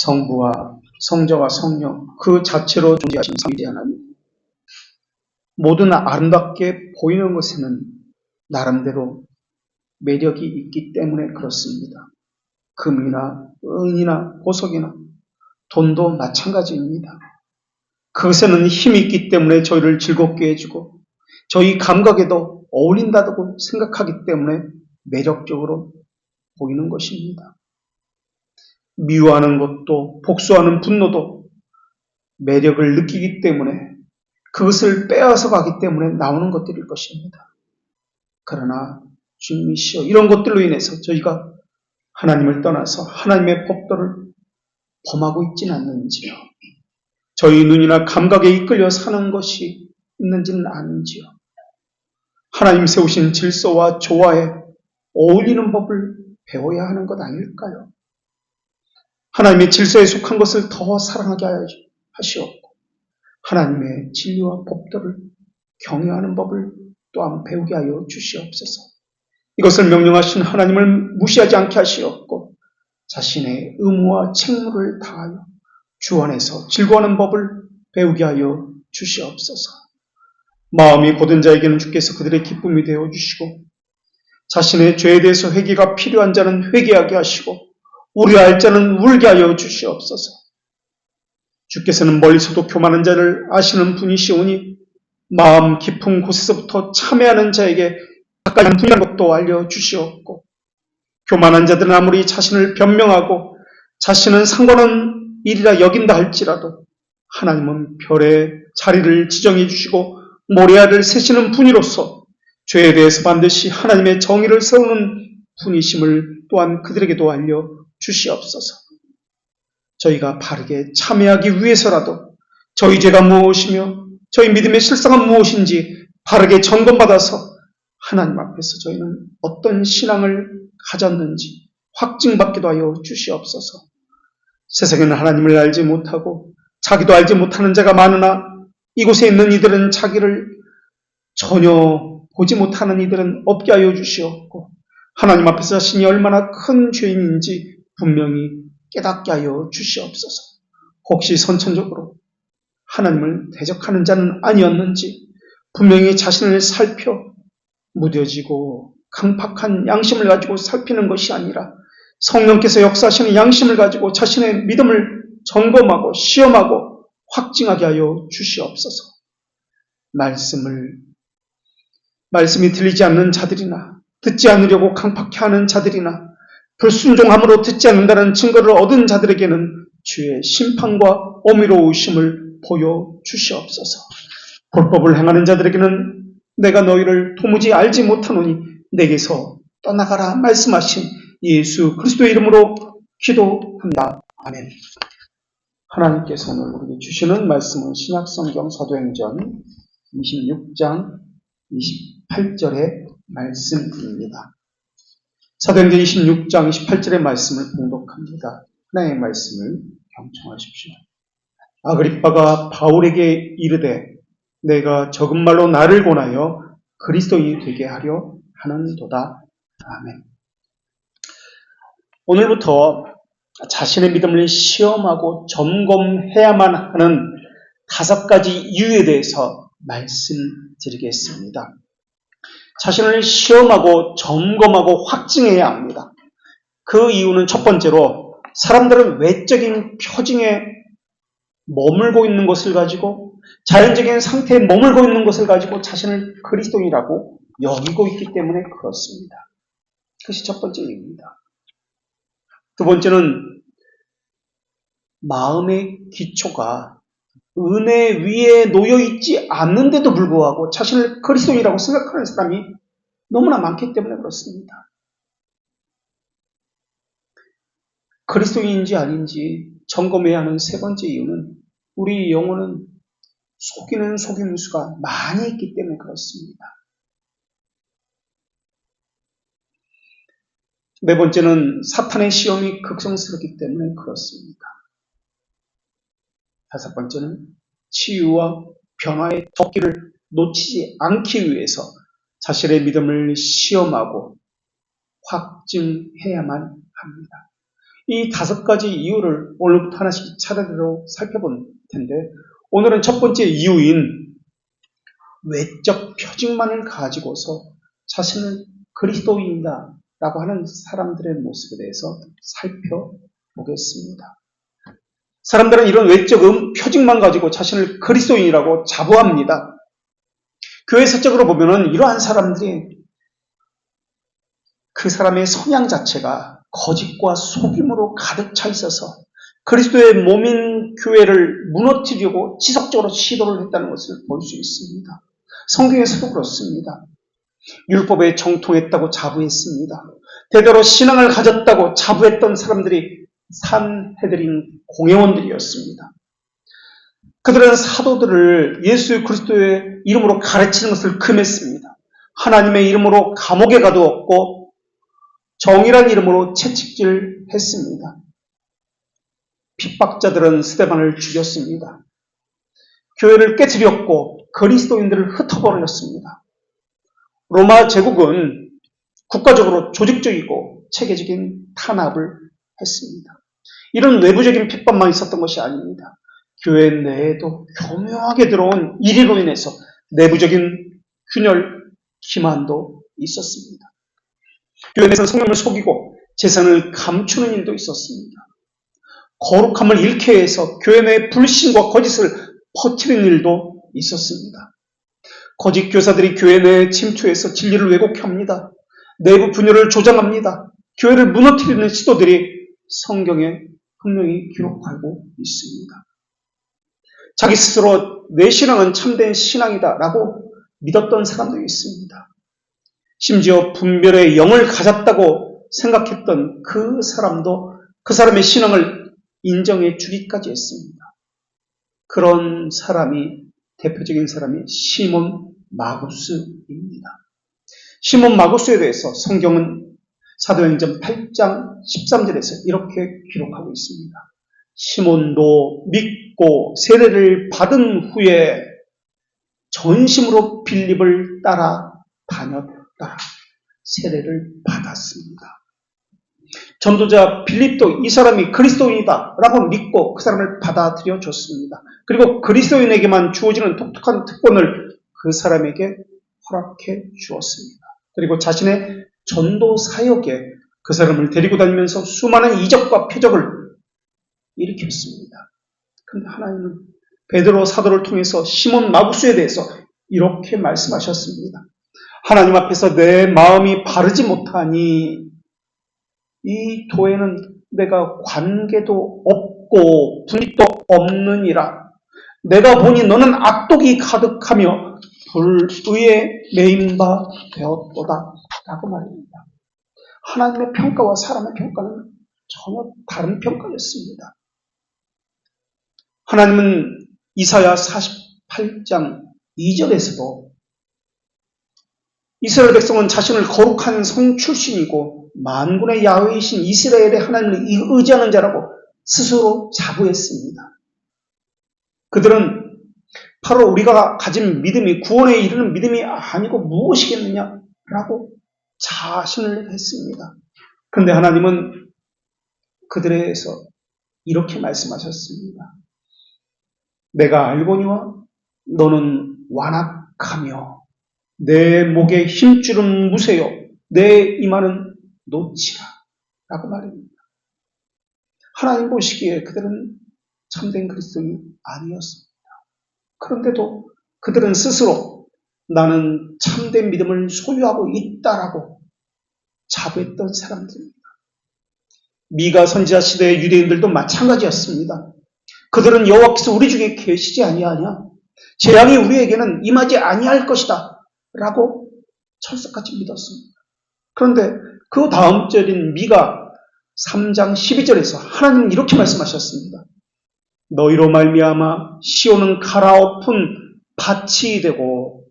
성부와 성자와 성령 그 자체로 존재하신 삼위일체 하나님, 모든 아름답게 보이는 것에는 나름대로 매력이 있기 때문에 그렇습니다. 금이나 은이나 보석이나 돈도 마찬가지입니다. 그것에는 힘이 있기 때문에 저희를 즐겁게 해주고 저희 감각에도 어울린다고 생각하기 때문에 매력적으로 보이는 것입니다. 미워하는 것도 복수하는 분노도 매력을 느끼기 때문에 그것을 빼앗아 가기 때문에 나오는 것들일 것입니다. 그러나 주님이시여, 이런 것들로 인해서 저희가 하나님을 떠나서 하나님의 법도를 범하고 있지는 않는지요. 저희 눈이나 감각에 이끌려 사는 것이 있는지는 아닌지요. 하나님 세우신 질서와 조화에 어울리는 법을 배워야 하는 것 아닐까요? 하나님의 질서에 속한 것을 더 사랑하게 하시옵고 하나님의 진리와 법도를 경외하는 법을 또한 배우게 하여 주시옵소서. 이것을 명령하신 하나님을 무시하지 않게 하시옵고 자신의 의무와 책무를 다하여 주 안에서 즐거워하는 법을 배우게 하여 주시옵소서. 마음이 고든 자에게는 주께서 그들의 기쁨이 되어 주시고 자신의 죄에 대해서 회개가 필요한 자는 회개하게 하시고 우려할 자는 울게 하여 주시옵소서. 주께서는 멀리서도 교만한 자를 아시는 분이시오니 마음 깊은 곳에서부터 참회하는 자에게 가까이 한 분이라는 것도 알려주시옵고 교만한 자들은 아무리 자신을 변명하고 자신은 상관없는 일이라 여긴다 할지라도 하나님은 별의 자리를 지정해 주시고 모래알을 세시는 분이로서 죄에 대해서 반드시 하나님의 정의를 세우는 분이심을 또한 그들에게도 알려주시옵소서. 저희가 바르게 참여하기 위해서라도 저희 죄가 무엇이며 저희 믿음의 실상은 무엇인지 바르게 점검받아서 하나님 앞에서 저희는 어떤 신앙을 가졌는지 확증받기도 하여 주시옵소서. 세상에는 하나님을 알지 못하고 자기도 알지 못하는 자가 많으나 이곳에 있는 이들은 자기를 전혀 보지 못하는 이들은 없게 하여 주시옵고 하나님 앞에서 자신이 얼마나 큰 죄인인지 분명히 깨닫게 하여 주시옵소서. 혹시 선천적으로 하나님을 대적하는 자는 아니었는지 분명히 자신을 살펴 무뎌지고 강팍한 양심을 가지고 살피는 것이 아니라 성령께서 역사하시는 양심을 가지고 자신의 믿음을 점검하고 시험하고 확증하게 하여 주시옵소서. 말씀이 들리지 않는 자들이나 듣지 않으려고 강팍해하는 자들이나 불순종함으로 듣지 않는다는 증거를 얻은 자들에게는 주의 심판과 어미로우심을 보여주시옵소서. 불법을 행하는 자들에게는 내가 너희를 도무지 알지 못하노니 내게서 떠나가라 말씀하신 예수 그리스도의 이름으로 기도한다. 아멘. 하나님께서 오늘 우리에게 주시는 말씀은 신약성경 사도행전 26장 28절의 말씀입니다. 사도행전 26장 28절의 말씀을 봉독합니다. 하나님의 말씀을 경청하십시오. 아그리빠가 바울에게 이르되 내가 적은 말로 나를 권하여 그리스도인이 되게 하려 하는도다. 아멘. 오늘부터 자신의 믿음을 시험하고 점검해야만 하는 5가지 이유에 대해서 말씀드리겠습니다. 자신을 시험하고 점검하고 확증해야 합니다. 그 이유는 첫 번째로 사람들은 외적인 표징에 머물고 있는 것을 가지고 자연적인 상태에 머물고 있는 것을 가지고 자신을 그리스도인이라고 여기고 있기 때문에 그렇습니다. 그것이 첫 번째 이유입니다. 두 번째는 마음의 기초가 은혜 위에 놓여있지 않는데도 불구하고 자신을 그리스도인이라고 생각하는 사람이 너무나 많기 때문에 그렇습니다. 그리스도인인지 아닌지 점검해야 하는 세 번째 이유는 우리 영혼은 속이는 속임수가 많이 있기 때문에 그렇습니다. 네 번째는 사탄의 시험이 극성스럽기 때문에 그렇습니다. 다섯 번째는 치유와 변화의 토끼를 놓치지 않기 위해서 자신의 믿음을 시험하고 확증해야만 합니다. 이 5가지 이유를 오늘부터 하나씩 차례대로 살펴볼 텐데, 오늘은 첫 번째 이유인 외적 표징만을 가지고서 자신을 그리스도인이다 라고 하는 사람들의 모습에 대해서 살펴보겠습니다. 사람들은 이런 외적 표징만 가지고 자신을 그리스도인이라고 자부합니다. 교회 사적으로 보면은 이러한 사람들이 그 사람의 성향 자체가 거짓과 속임으로 가득 차 있어서 그리스도의 몸인 교회를 무너뜨리려고 지속적으로 시도를 했다는 것을 볼 수 있습니다. 성경에서도 그렇습니다. 율법에 정통했다고 자부했습니다. 대대로 신앙을 가졌다고 자부했던 사람들이 산헤드린 공회원들이었습니다. 그들은 사도들을 예수 그리스도의 이름으로 가르치는 것을 금했습니다. 하나님의 이름으로 감옥에 가두었고 정의란 이름으로 채찍질했습니다. 핍박자들은 스데반을 죽였습니다. 교회를 깨뜨렸고 그리스도인들을 흩어버렸습니다. 로마 제국은 국가적으로 조직적이고 체계적인 탄압을 했습니다. 이런 외부적인 핍박만 있었던 것이 아닙니다. 교회 내에도 교묘하게 들어온 이리로 인해서 내부적인 균열, 기만도 있었습니다. 교회 내에서는 성령을 속이고 재산을 감추는 일도 있었습니다. 거룩함을 잃게 해서 교회 내에 불신과 거짓을 퍼뜨리는 일도 있었습니다. 거짓 교사들이 교회 내에 침투해서 진리를 왜곡케 합니다. 내부 분열을 조장합니다. 교회를 무너뜨리는 시도들이 성경에 분명히 기록하고 있습니다. 자기 스스로 내 신앙은 참된 신앙이다 라고 믿었던 사람도 있습니다. 심지어 분별의 영을 가졌다고 생각했던 그 사람도 그 사람의 신앙을 인정해 주기까지 했습니다. 그런 사람이, 대표적인 사람이 시몬 마구스입니다. 시몬 마구스에 대해서 성경은 사도행전 8장 13절에서 이렇게 기록하고 있습니다. 시몬도 믿고 세례를 받은 후에 전심으로 빌립을 따라 다녔다. 세례를 받았습니다. 전도자 빌립도 이 사람이 그리스도인이다 라고 믿고 그 사람을 받아들여 줬습니다. 그리고 그리스도인에게만 주어지는 독특한 특권을 그 사람에게 허락해 주었습니다. 그리고 자신의 전도 사역에 그 사람을 데리고 다니면서 수많은 이적과 표적을 일으켰습니다. 그런데 하나님은 베드로 사도를 통해서 시몬 마구스에 대해서 이렇게 말씀하셨습니다. 하나님 앞에서 내 마음이 바르지 못하니 이 도에는 내가 관계도 없고 분익도 없느니라. 내가 보니 너는 악독이 가득하며 불의에 매인 바 되었도다 라고 말합니다. 하나님의 평가와 사람의 평가는 전혀 다른 평가였습니다. 하나님은 이사야 48장 2절에서도 이스라엘 백성은 자신을 거룩한 성 출신이고 만군의 야훼이신 이스라엘의 하나님을 의지하는 자라고 스스로 자부했습니다. 그들은 바로 우리가 가진 믿음이 구원에 이르는 믿음이 아니고 무엇이겠느냐라고 자신을 했습니다. 그런데 하나님은 그들에 대해서 이렇게 말씀하셨습니다. 내가 알거니와 너는 완악하며 내 목에 힘줄은 무세요 내 이마는 놓치라 라고 말합니다. 하나님 보시기에 그들은 참된 그리스도인이 아니었습니다. 그런데도 그들은 스스로 나는 참된 믿음을 소유하고 있다라고 자부했던 사람들입니다. 미가 선지자 시대의 유대인들도 마찬가지였습니다. 그들은 여호와께서 우리 중에 계시지 아니하냐? 재앙이 우리에게는 임하지 아니할 것이다 라고 철석같이 믿었습니다. 그런데 그 다음 절인 미가 3장 12절에서 하나님은 이렇게 말씀하셨습니다. 너희로 말미암아 시온은 갈아엎은 밭이 되고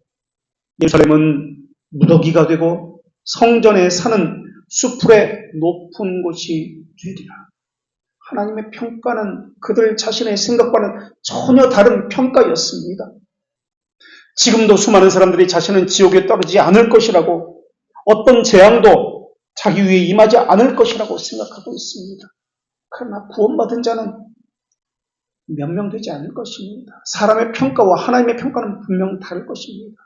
예루살렘은 무더기가 되고 성전에 사는 수풀의 높은 곳이 되리라. 하나님의 평가는 그들 자신의 생각과는 전혀 다른 평가였습니다. 지금도 수많은 사람들이 자신은 지옥에 떨어지지 않을 것이라고 어떤 재앙도 자기 위에 임하지 않을 것이라고 생각하고 있습니다. 그러나 구원받은 자는 명명되지 않을 것입니다. 사람의 평가와 하나님의 평가는 분명 다를 것입니다.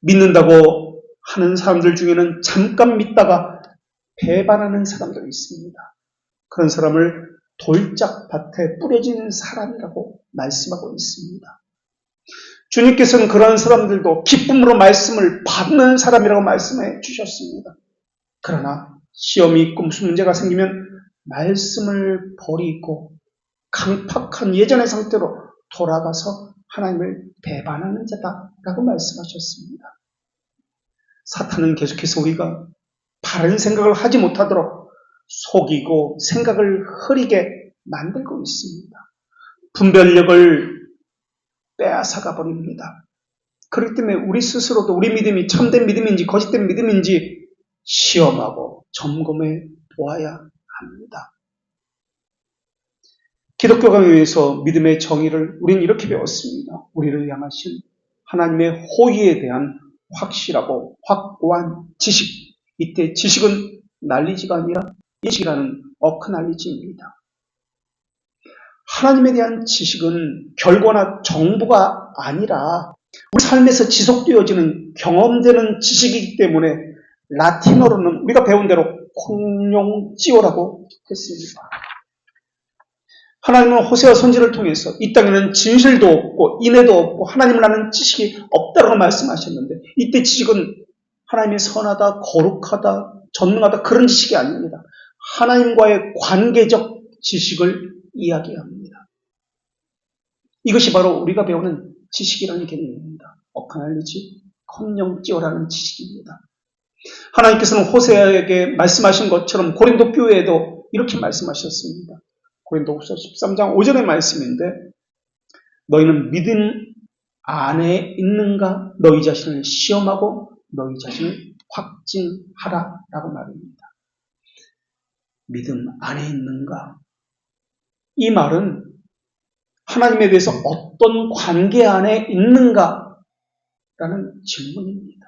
믿는다고 하는 사람들 중에는 잠깐 믿다가 배반하는 사람들이 있습니다. 그런 사람을 돌짝밭에 뿌려지는 사람이라고 말씀하고 있습니다. 주님께서는 그런 사람들도 기쁨으로 말씀을 받는 사람이라고 말씀해 주셨습니다. 그러나 시험이 있고 무슨 문제가 생기면 말씀을 버리고 강팍한 예전의 상태로 돌아가서 하나님을 배반하는 자다라고 말씀하셨습니다. 사탄은 계속해서 우리가 바른 생각을 하지 못하도록 속이고 생각을 흐리게 만들고 있습니다. 분별력을 빼앗아가 버립니다. 그렇기 때문에 우리 스스로도 우리 믿음이 참된 믿음인지 거짓된 믿음인지 시험하고 점검해 보아야 합니다. 기독교 강요에서 믿음의 정의를 우리는 이렇게 배웠습니다. 우리를 향하신 하나님의 호의에 대한 확실하고 확고한 지식. 이때 지식은 난리지가 아니라 예식이라는 어크날리지입니다. 하나님에 대한 지식은 결과나 정보가 아니라 우리 삶에서 지속되어지는 경험되는 지식이기 때문에 라틴어로는 우리가 배운 대로 콩용찌오라고 했습니다. 하나님은 호세아 선지를 통해서 이 땅에는 진실도 없고 인애도 없고 하나님을 아는 지식이 없다고 말씀하셨는데 이때 지식은 하나님의 선하다, 거룩하다, 전능하다 그런 지식이 아닙니다. 하나님과의 관계적 지식을 이야기합니다. 이것이 바로 우리가 배우는 지식이라는 개념입니다. 어크날리지, 컴령찌오라는 지식입니다. 하나님께서는 호세아에게 말씀하신 것처럼 고린도 교회에도 이렇게 말씀하셨습니다. 고린도후서 13장 5절의 말씀인데 너희는 믿음 안에 있는가 너희 자신을 시험하고 너희 자신을 확증하라 라고 말합니다. 믿음 안에 있는가? 이 말은 하나님에 대해서 어떤 관계 안에 있는가? 라는 질문입니다.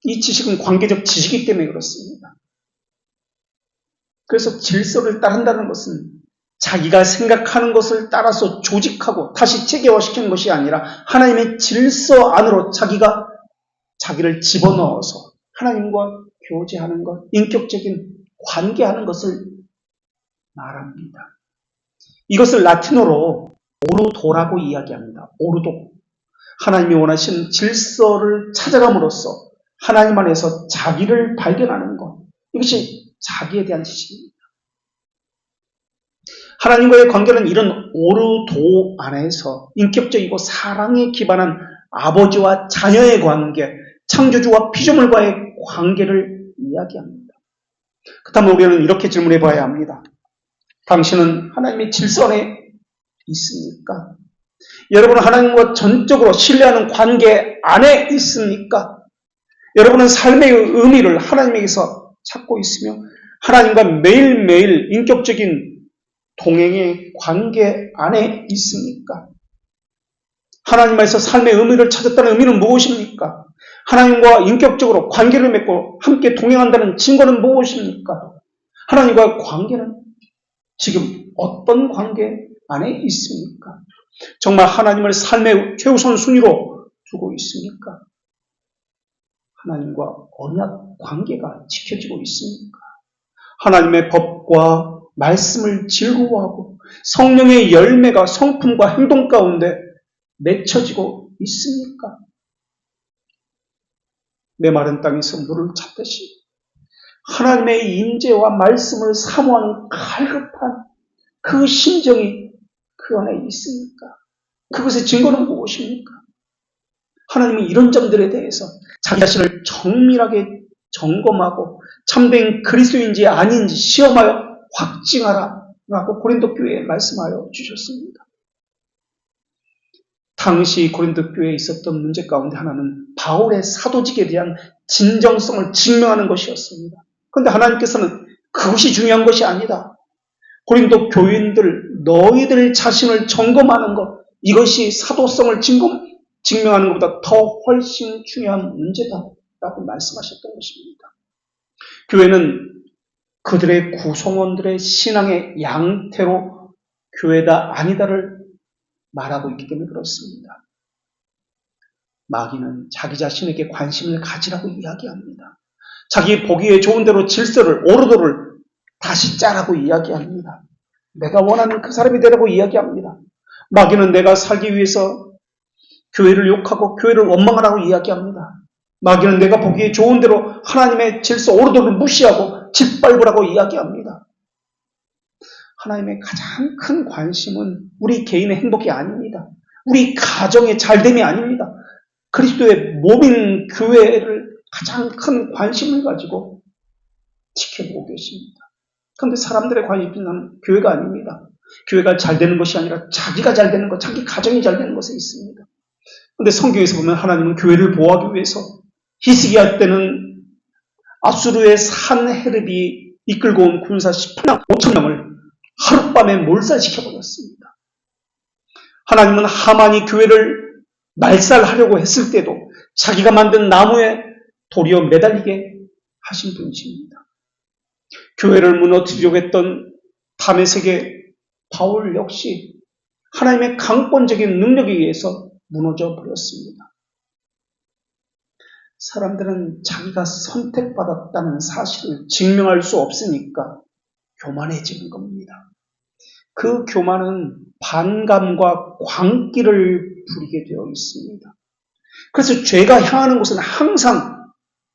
이 지식은 관계적 지식이기 때문에 그렇습니다. 그래서 질서를 따른다는 것은 자기가 생각하는 것을 따라서 조직하고 다시 체계화시키는 것이 아니라 하나님의 질서 안으로 자기를 집어넣어서 하나님과 교제하는 것, 인격적인 관계하는 것을 말합니다. 이것을 라틴어로 오르도라고 이야기합니다. 오르도. 하나님이 원하시는 질서를 찾아감으로써 하나님 안에서 자기를 발견하는 것. 이것이 자기에 대한 지식입니다. 하나님과의 관계는 이런 오르도 안에서 인격적이고 사랑에 기반한 아버지와 자녀의 관계, 창조주와 피조물과의 관계를 이야기합니다. 그렇다면 우리는 이렇게 질문해 봐야 합니다. 당신은 하나님의 질서 안에 있습니까? 여러분은 하나님과 전적으로 신뢰하는 관계 안에 있습니까? 여러분은 삶의 의미를 하나님에게서 찾고 있으며 하나님과 매일매일 인격적인 동행의 관계 안에 있습니까? 하나님께서 삶의 의미를 찾았다는 의미는 무엇입니까? 하나님과 인격적으로 관계를 맺고 함께 동행한다는 증거는 무엇입니까? 하나님과의 관계는 지금 어떤 관계 안에 있습니까? 정말 하나님을 삶의 최우선 순위로 두고 있습니까? 하나님과 언약 관계가 지켜지고 있습니까? 하나님의 법과 말씀을 즐거워하고 성령의 열매가 성품과 행동 가운데 맺혀지고 있습니까? 내 마른 땅에서 물을 찾듯이 하나님의 임재와 말씀을 사모하는 갈급한 그 심정이 그 안에 있습니까? 그것의 증거는 무엇입니까? 하나님이 이런 점들에 대해서 자기 자신을 정밀하게 점검하고 참된 그리스도인지 아닌지 시험하여 확증하라 라고 고린도 교회에 말씀하여 주셨습니다. 당시 고린도 교회에 있었던 문제 가운데 하나는 바울의 사도직에 대한 진정성을 증명하는 것이었습니다. 그런데 하나님께서는 그것이 중요한 것이 아니다. 고린도 교인들, 너희들 자신을 점검하는 것, 이것이 사도성을 증명하는 것보다 더 훨씬 중요한 문제다 라고 말씀하셨던 것입니다. 교회는 그들의 구성원들의 신앙의 양태로 교회다 아니다를 말하고 있기 때문에 그렇습니다. 마귀는 자기 자신에게 관심을 가지라고 이야기합니다. 자기 보기에 좋은 대로 질서를, 오르도를 다시 짜라고 이야기합니다. 내가 원하는 그 사람이 되라고 이야기합니다. 마귀는 내가 살기 위해서 교회를 욕하고 교회를 원망하라고 이야기합니다. 마귀는 내가 보기에 좋은 대로 하나님의 질서, 오르도를 무시하고 짓밟으라고 이야기합니다. 하나님의 가장 큰 관심은 우리 개인의 행복이 아닙니다. 우리 가정의 잘됨이 아닙니다. 그리스도의 몸인 교회를 가장 큰 관심을 가지고 지켜보고 계십니다. 그런데 사람들의 관심은 교회가 아닙니다. 교회가 잘 되는 것이 아니라 자기가 잘 되는 것, 자기 가정이 잘 되는 것에 있습니다. 그런데 성경에서 보면 하나님은 교회를 보호하기 위해서 히스기야 때는 아수르의 산헤르비 이끌고 온 군사 18만 5천 명을 하룻밤에 몰살시켜버렸습니다. 하나님은 하만이 교회를 말살하려고 했을 때도 자기가 만든 나무에 도리어 매달리게 하신 분이십니다. 교회를 무너뜨리려고 했던 다메섹의 바울 역시 하나님의 강권적인 능력에 의해서 무너져 버렸습니다. 사람들은 자기가 선택받았다는 사실을 증명할 수 없으니까 교만해지는 겁니다. 그 교만은 반감과 광기를 부리게 되어 있습니다. 그래서 죄가 향하는 곳은 항상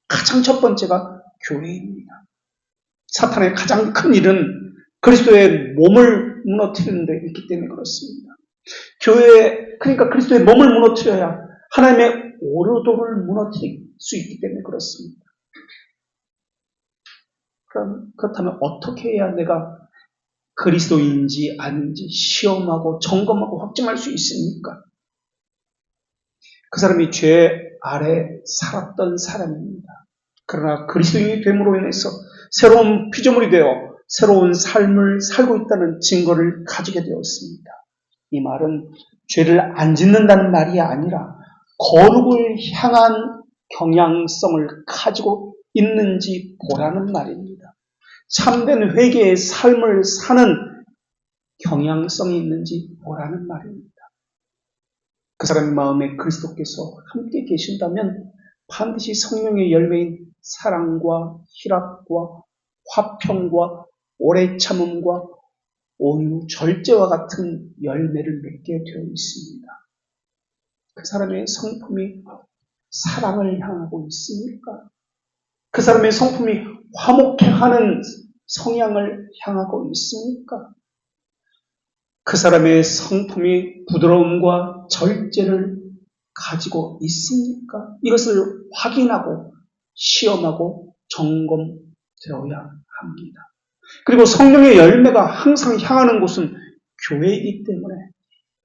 가장 첫 번째가 교회입니다. 사탄의 가장 큰 일은 그리스도의 몸을 무너뜨리는 데 있기 때문에 그렇습니다. 그러니까 그리스도의 몸을 무너뜨려야 하나님의 오르도를 무너뜨릴 수 있기 때문에 그렇습니다. 그렇다면 어떻게 해야 내가 그리스도인지 아닌지 시험하고 점검하고 확증할 수 있습니까? 그 사람이 죄 아래 살았던 사람입니다. 그러나 그리스도인이 됨으로 인해서 새로운 피조물이 되어 새로운 삶을 살고 있다는 증거를 가지게 되었습니다. 이 말은 죄를 안 짓는다는 말이 아니라 거룩을 향한 경향성을 가지고 있는지 보라는 말입니다. 참된 회개의 삶을 사는 경향성이 있는지 보라는 말입니다. 그 사람의 마음에 그리스도께서 함께 계신다면 반드시 성령의 열매인 사랑과 희락과 화평과 오래 참음과 온유, 절제와 같은 열매를 맺게 되어 있습니다. 그 사람의 성품이 사랑을 향하고 있습니까? 그 사람의 성품이 화목해하는 성향을 향하고 있습니까? 그 사람의 성품이 부드러움과 절제를 가지고 있습니까? 이것을 확인하고 시험하고 점검되어야 합니다. 그리고 성령의 열매가 항상 향하는 곳은 교회이기 때문에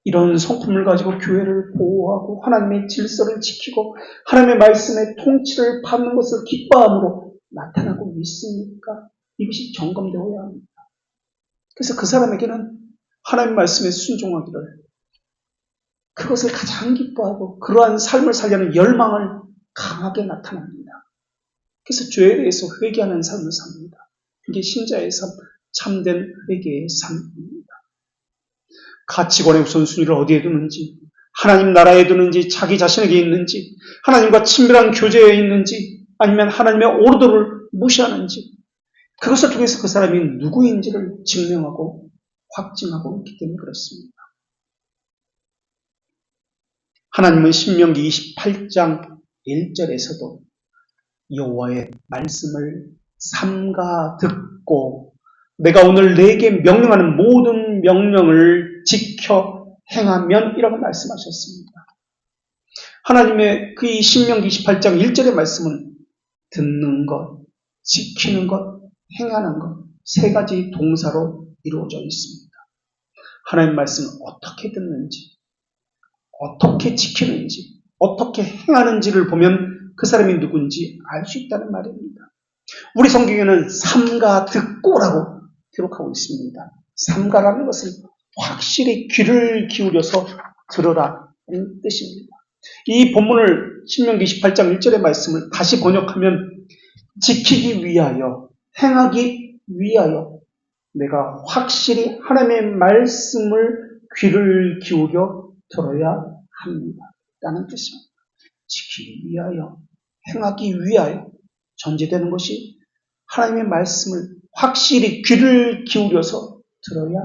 이런 성품을 가지고 교회를 보호하고 하나님의 질서를 지키고 하나님의 말씀의 통치를 받는 것을 기뻐함으로 나타나고 있습니까? 이것이 점검되어야 합니다. 그래서 그 사람에게는 하나님 말씀에 순종하기를 그것을 가장 기뻐하고 그러한 삶을 살려는 열망을 강하게 나타납니다. 그래서 죄에 대해서 회개하는 삶을 삽니다. 이게 신자의 삶, 참된 회개의 삶입니다. 가치관의 우선순위를 어디에 두는지, 하나님 나라에 두는지, 자기 자신에게 있는지, 하나님과 친밀한 교제에 있는지, 아니면 하나님의 오르도를 무시하는지, 그것을 통해서 그 사람이 누구인지를 증명하고 확증하고 있기 때문에 그렇습니다. 하나님은 신명기 28장 1절에서도 여호와의 말씀을 삼가 듣고 내가 오늘 내게 명령하는 모든 명령을 지켜 행하면 이라고 말씀하셨습니다. 하나님의 그 신명기 28장 1절의 말씀은 듣는 것, 지키는 것, 행하는 것, 세 가지 동사로 이루어져 있습니다. 하나님의 말씀을 어떻게 듣는지, 어떻게 지키는지, 어떻게 행하는지를 보면 그 사람이 누군지 알 수 있다는 말입니다. 우리 성경에는 삼가 듣고라고 기록하고 있습니다. 삼가라는 것은 확실히 귀를 기울여서 들으라는 뜻입니다. 이 본문을 신명기 28장 1절의 말씀을 다시 번역하면 지키기 위하여, 행하기 위하여 내가 확실히 하나님의 말씀을 귀를 기울여 들어야 합니다. 라는 뜻입니다. 지키기 위하여, 행하기 위하여 전제되는 것이 하나님의 말씀을 확실히 귀를 기울여서 들어야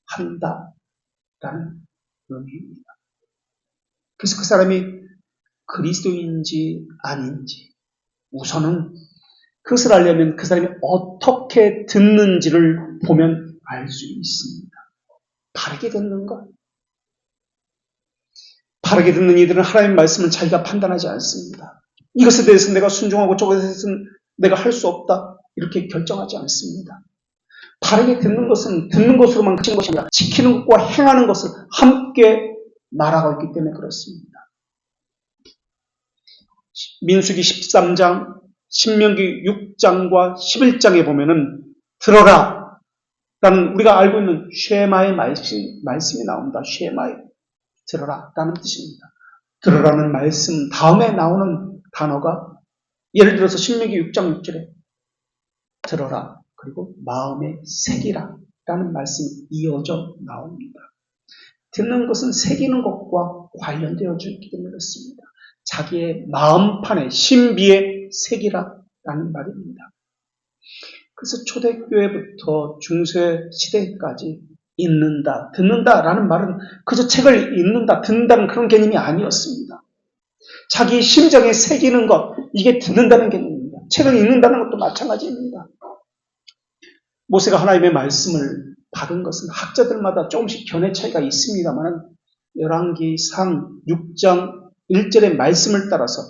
한다라는 의미입니다. 그래서 그 사람이 그리스도인지 아닌지 우선은 그것을 알려면 그 사람이 어떻게 듣는지를 보면 알 수 있습니다. 바르게 듣는가? 바르게 듣는 이들은 하나님의 말씀을 자기가 판단하지 않습니다. 이것에 대해서 내가 순종하고 저것에 대해서는 내가 할 수 없다. 이렇게 결정하지 않습니다. 바르게 듣는 것은 듣는 것으로만 그치는 것이 아니라 지키는 것과 행하는 것을 함께 말하고 있기 때문에 그렇습니다. 민수기 13장, 신명기 6장과 11장에 보면은 들어라 라는 우리가 알고 있는 쉐마의 말씀이 나옵니다. 쉐마의 들어라 라는 뜻입니다. 들어라는 말씀 다음에 나오는 단어가 예를 들어서 신명기 6장 6절에 들어라 그리고 마음에 새기라 라는 말씀이 이어져 나옵니다. 듣는 것은 새기는 것과 관련되어 있기 때문에 그렇습니다. 자기의 마음판에 신비에 새기라 라는 말입니다. 그래서 초대교회부터 중세 시대까지 읽는다, 듣는다 라는 말은 그저 책을 읽는다, 듣는다는 그런 개념이 아니었습니다. 자기 심정에 새기는 것, 이게 듣는다는 개념입니다. 책을 읽는다는 것도 마찬가지입니다. 모세가 하나님의 말씀을 받은 것은 학자들마다 조금씩 견해 차이가 있습니다만 열왕기상 6장 1절의 말씀을 따라서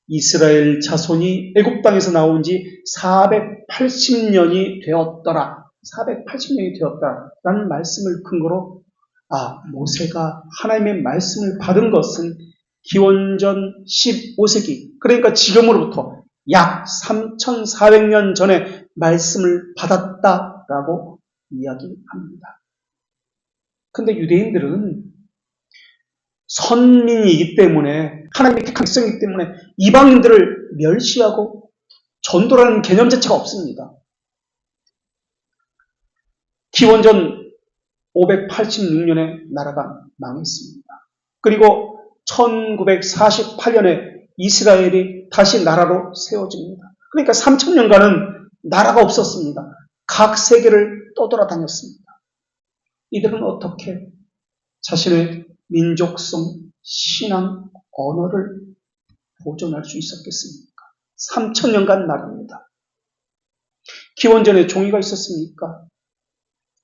이스라엘 자손이 애굽 땅에서 나온 지 480년이 되었더라. 480년이 되었다라는 말씀을 근거로 모세가 하나님의 말씀을 받은 것은 기원전 15세기 그러니까 지금으로부터 약 3400년 전에 말씀을 받았다라고 이야기합니다. 그런데 유대인들은 선민이기 때문에 하나님의 택한 백성이기 때문에 이방인들을 멸시하고 전도라는 개념 자체가 없습니다. 기원전 586년에 나라가 망했습니다. 그리고 1948년에 이스라엘이 다시 나라로 세워집니다. 그러니까 3000년간은 나라가 없었습니다. 각 세계를 떠돌아다녔습니다. 이들은 어떻게 자신의 민족성, 신앙, 언어를 보존할 수 있었겠습니까? 3000년간 나라입니다. 기원전에 종이가 있었습니까?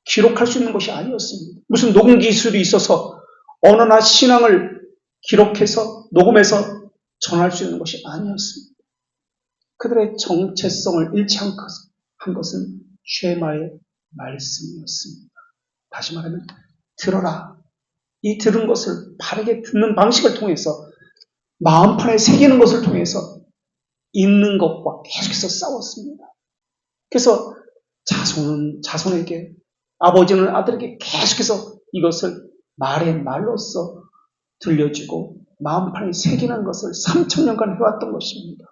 기록할 수 있는 것이 아니었습니다. 무슨 녹음 기술이 있어서 언어나 신앙을 기록해서 녹음해서 전할 수 있는 것이 아니었습니다. 그들의 정체성을 잃지 한 것은 쉐마의 말씀이었습니다. 다시 말하면 들어라. 이 들은 것을 바르게 듣는 방식을 통해서 마음판에 새기는 것을 통해서 읽는 것과 계속해서 싸웠습니다. 그래서 자손은 자손에게 아버지는 아들에게 계속해서 이것을 말의 말로써 들려주고 마음판에 새기는 것을 3000년간 해왔던 것입니다.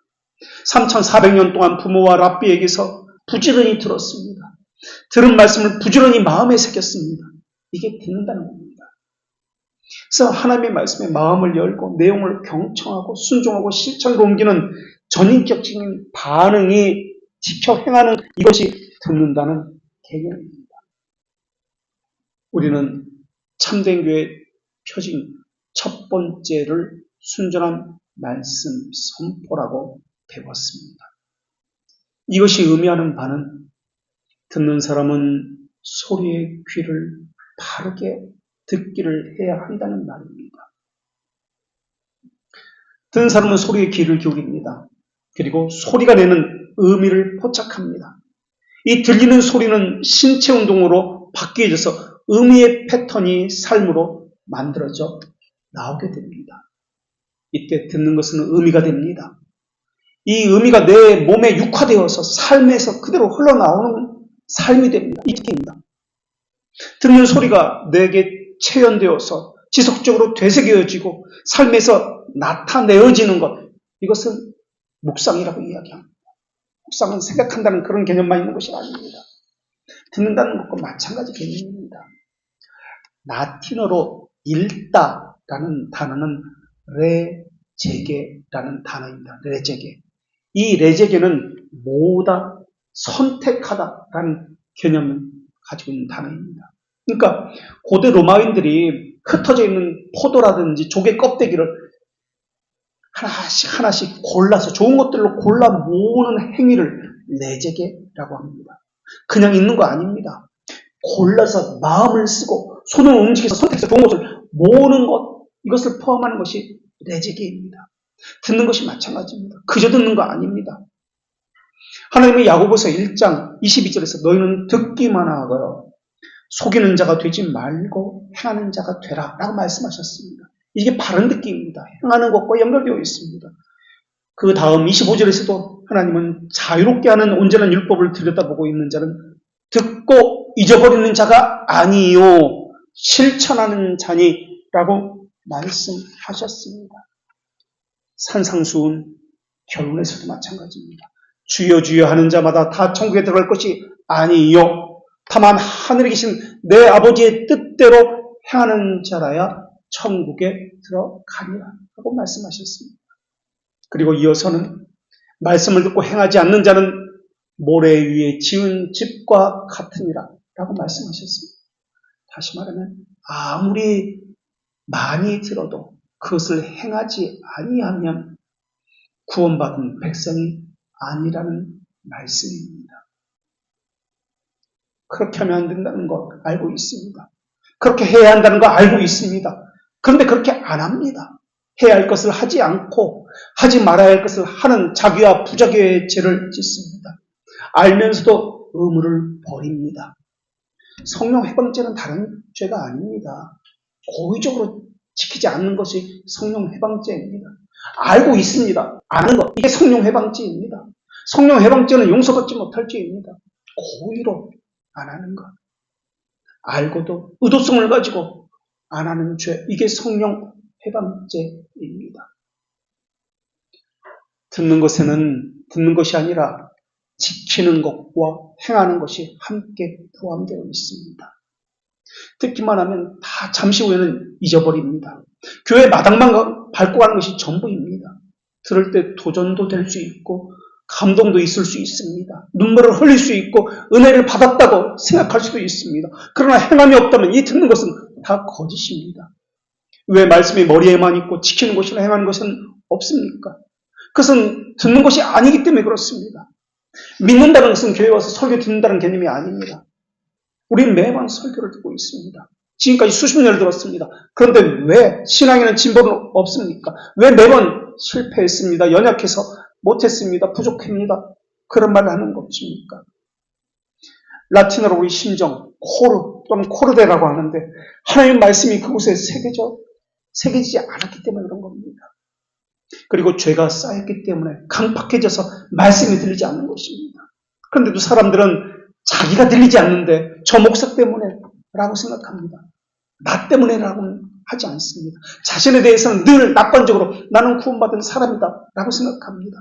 3400년 동안 부모와 랍비에게서 부지런히 들었습니다. 들은 말씀을 부지런히 마음에 새겼습니다. 이게 듣는다는 겁니다. 그래서 하나님의 말씀에 마음을 열고 내용을 경청하고 순종하고 실천으로 옮기는 전인격적인 반응이 지켜 행하는 이것이 듣는다는 개념입니다. 우리는 참된 교회의 표징 첫 번째를 순전한 말씀 선포라고 배웠습니다. 이것이 의미하는 바는 듣는 사람은 소리의 귀를 바르게 듣기를 해야 한다는 말입니다. 듣는 사람은 소리의 귀를 기울입니다. 그리고 소리가 내는 의미를 포착합니다. 이 들리는 소리는 신체 운동으로 바뀌어져서 의미의 패턴이 삶으로 만들어져 나오게 됩니다. 이때 듣는 것은 의미가 됩니다. 이 의미가 내 몸에 육화되어서 삶에서 그대로 흘러나오는 삶이 됩니다. 이 뜻입니다. 듣는 소리가 내게 체현되어서 지속적으로 되새겨지고 삶에서 나타내어지는 것, 이것은 묵상이라고 이야기합니다. 묵상은 생각한다는 그런 개념만 있는 것이 아닙니다. 듣는다는 것과 마찬가지 개념입니다. 라틴어로 읽다라는 단어는 레제게라는 단어입니다. 레제게. 이 레제게는 모으다, 선택하다라는 개념을 가지고 있는 단어입니다. 그러니까 고대 로마인들이 흩어져 있는 포도라든지 조개 껍데기를 하나씩 골라서 좋은 것들로 골라 모으는 행위를 레제게라고 합니다. 그냥 있는 거 아닙니다. 골라서 마음을 쓰고 손을 움직여서 선택해서 좋은 것을 모으는 것, 이것을 포함하는 것이 레제게입니다. 듣는 것이 마찬가지입니다. 그저 듣는 거 아닙니다. 하나님의 야고보서 1장 22절에서 너희는 듣기만 하고 속이는 자가 되지 말고 행하는 자가 되라 라고 말씀하셨습니다. 이게 바른 듣기입니다. 행하는 것과 연결되어 있습니다. 그 다음 25절에서도 하나님은 자유롭게 하는 온전한 율법을 들여다보고 있는 자는 듣고 잊어버리는 자가 아니요 실천하는 자니라고 말씀하셨습니다. 산상수훈 결론에서도 마찬가지입니다. 주여 주여 하는 자마다 다 천국에 들어갈 것이 아니요 다만 하늘에 계신 내 아버지의 뜻대로 행하는 자라야 천국에 들어가리라 하고 말씀하셨습니다. 그리고 이어서는 말씀을 듣고 행하지 않는 자는 모래 위에 지은 집과 같으니라 라고 말씀하셨습니다. 다시 말하면 아무리 많이 들어도 그것을 행하지 아니하면 구원받은 백성이 아니라는 말씀입니다. 그렇게 하면 안 된다는 것 알고 있습니다. 그렇게 해야 한다는 거 알고 있습니다. 그런데 그렇게 안 합니다. 해야 할 것을 하지 않고 하지 말아야 할 것을 하는 자기와 부자기의 죄를 짓습니다. 알면서도 의무를 버립니다. 성령 해방죄는 다른 죄가 아닙니다. 고의적으로 지키지 않는 것이 성령 해방죄입니다. 알고 있습니다. 아는 것, 이게 성령 해방죄입니다. 성령 해방죄는 용서받지 못할 죄입니다. 고의로 안 하는 것. 알고도 의도성을 가지고 안 하는 죄, 이게 성령 해방죄입니다. 듣는 것이 아니라 지키는 것과 행하는 것이 함께 포함되어 있습니다. 듣기만 하면 다 잠시 후에는 잊어버립니다. 교회 마당만 밟고 가는 것이 전부입니다. 들을 때 도전도 될 수 있고 감동도 있을 수 있습니다. 눈물을 흘릴 수 있고 은혜를 받았다고 생각할 수도 있습니다. 그러나 행함이 없다면 이 듣는 것은 다 거짓입니다. 왜 말씀이 머리에만 있고 지키는 것이나 행하는 것은 없습니까? 그것은 듣는 것이 아니기 때문에 그렇습니다. 믿는다는 것은 교회 와서 설교 듣는다는 개념이 아닙니다. 우리는 매번 설교를 듣고 있습니다. 지금까지 수십 년을 들었습니다. 그런데 왜 신앙에는 진보는 없습니까? 왜 매번 실패했습니다. 연약해서 못했습니다. 부족합니다. 그런 말을 하는 것입니까? 라틴어로 우리 심정, 코르 또는 코르데라고 하는데 하나님의 말씀이 그곳에 새겨지지 않았기 때문에 그런 겁니다. 그리고 죄가 쌓였기 때문에 강팍해져서 말씀이 들리지 않는 것입니다. 그런데도 사람들은 자기가 들리지 않는데 저 목사 때문에 라고 생각합니다. 나 때문에라고는 하지 않습니다. 자신에 대해서는 늘 낙관적으로 나는 구원받은 사람이다 라고 생각합니다.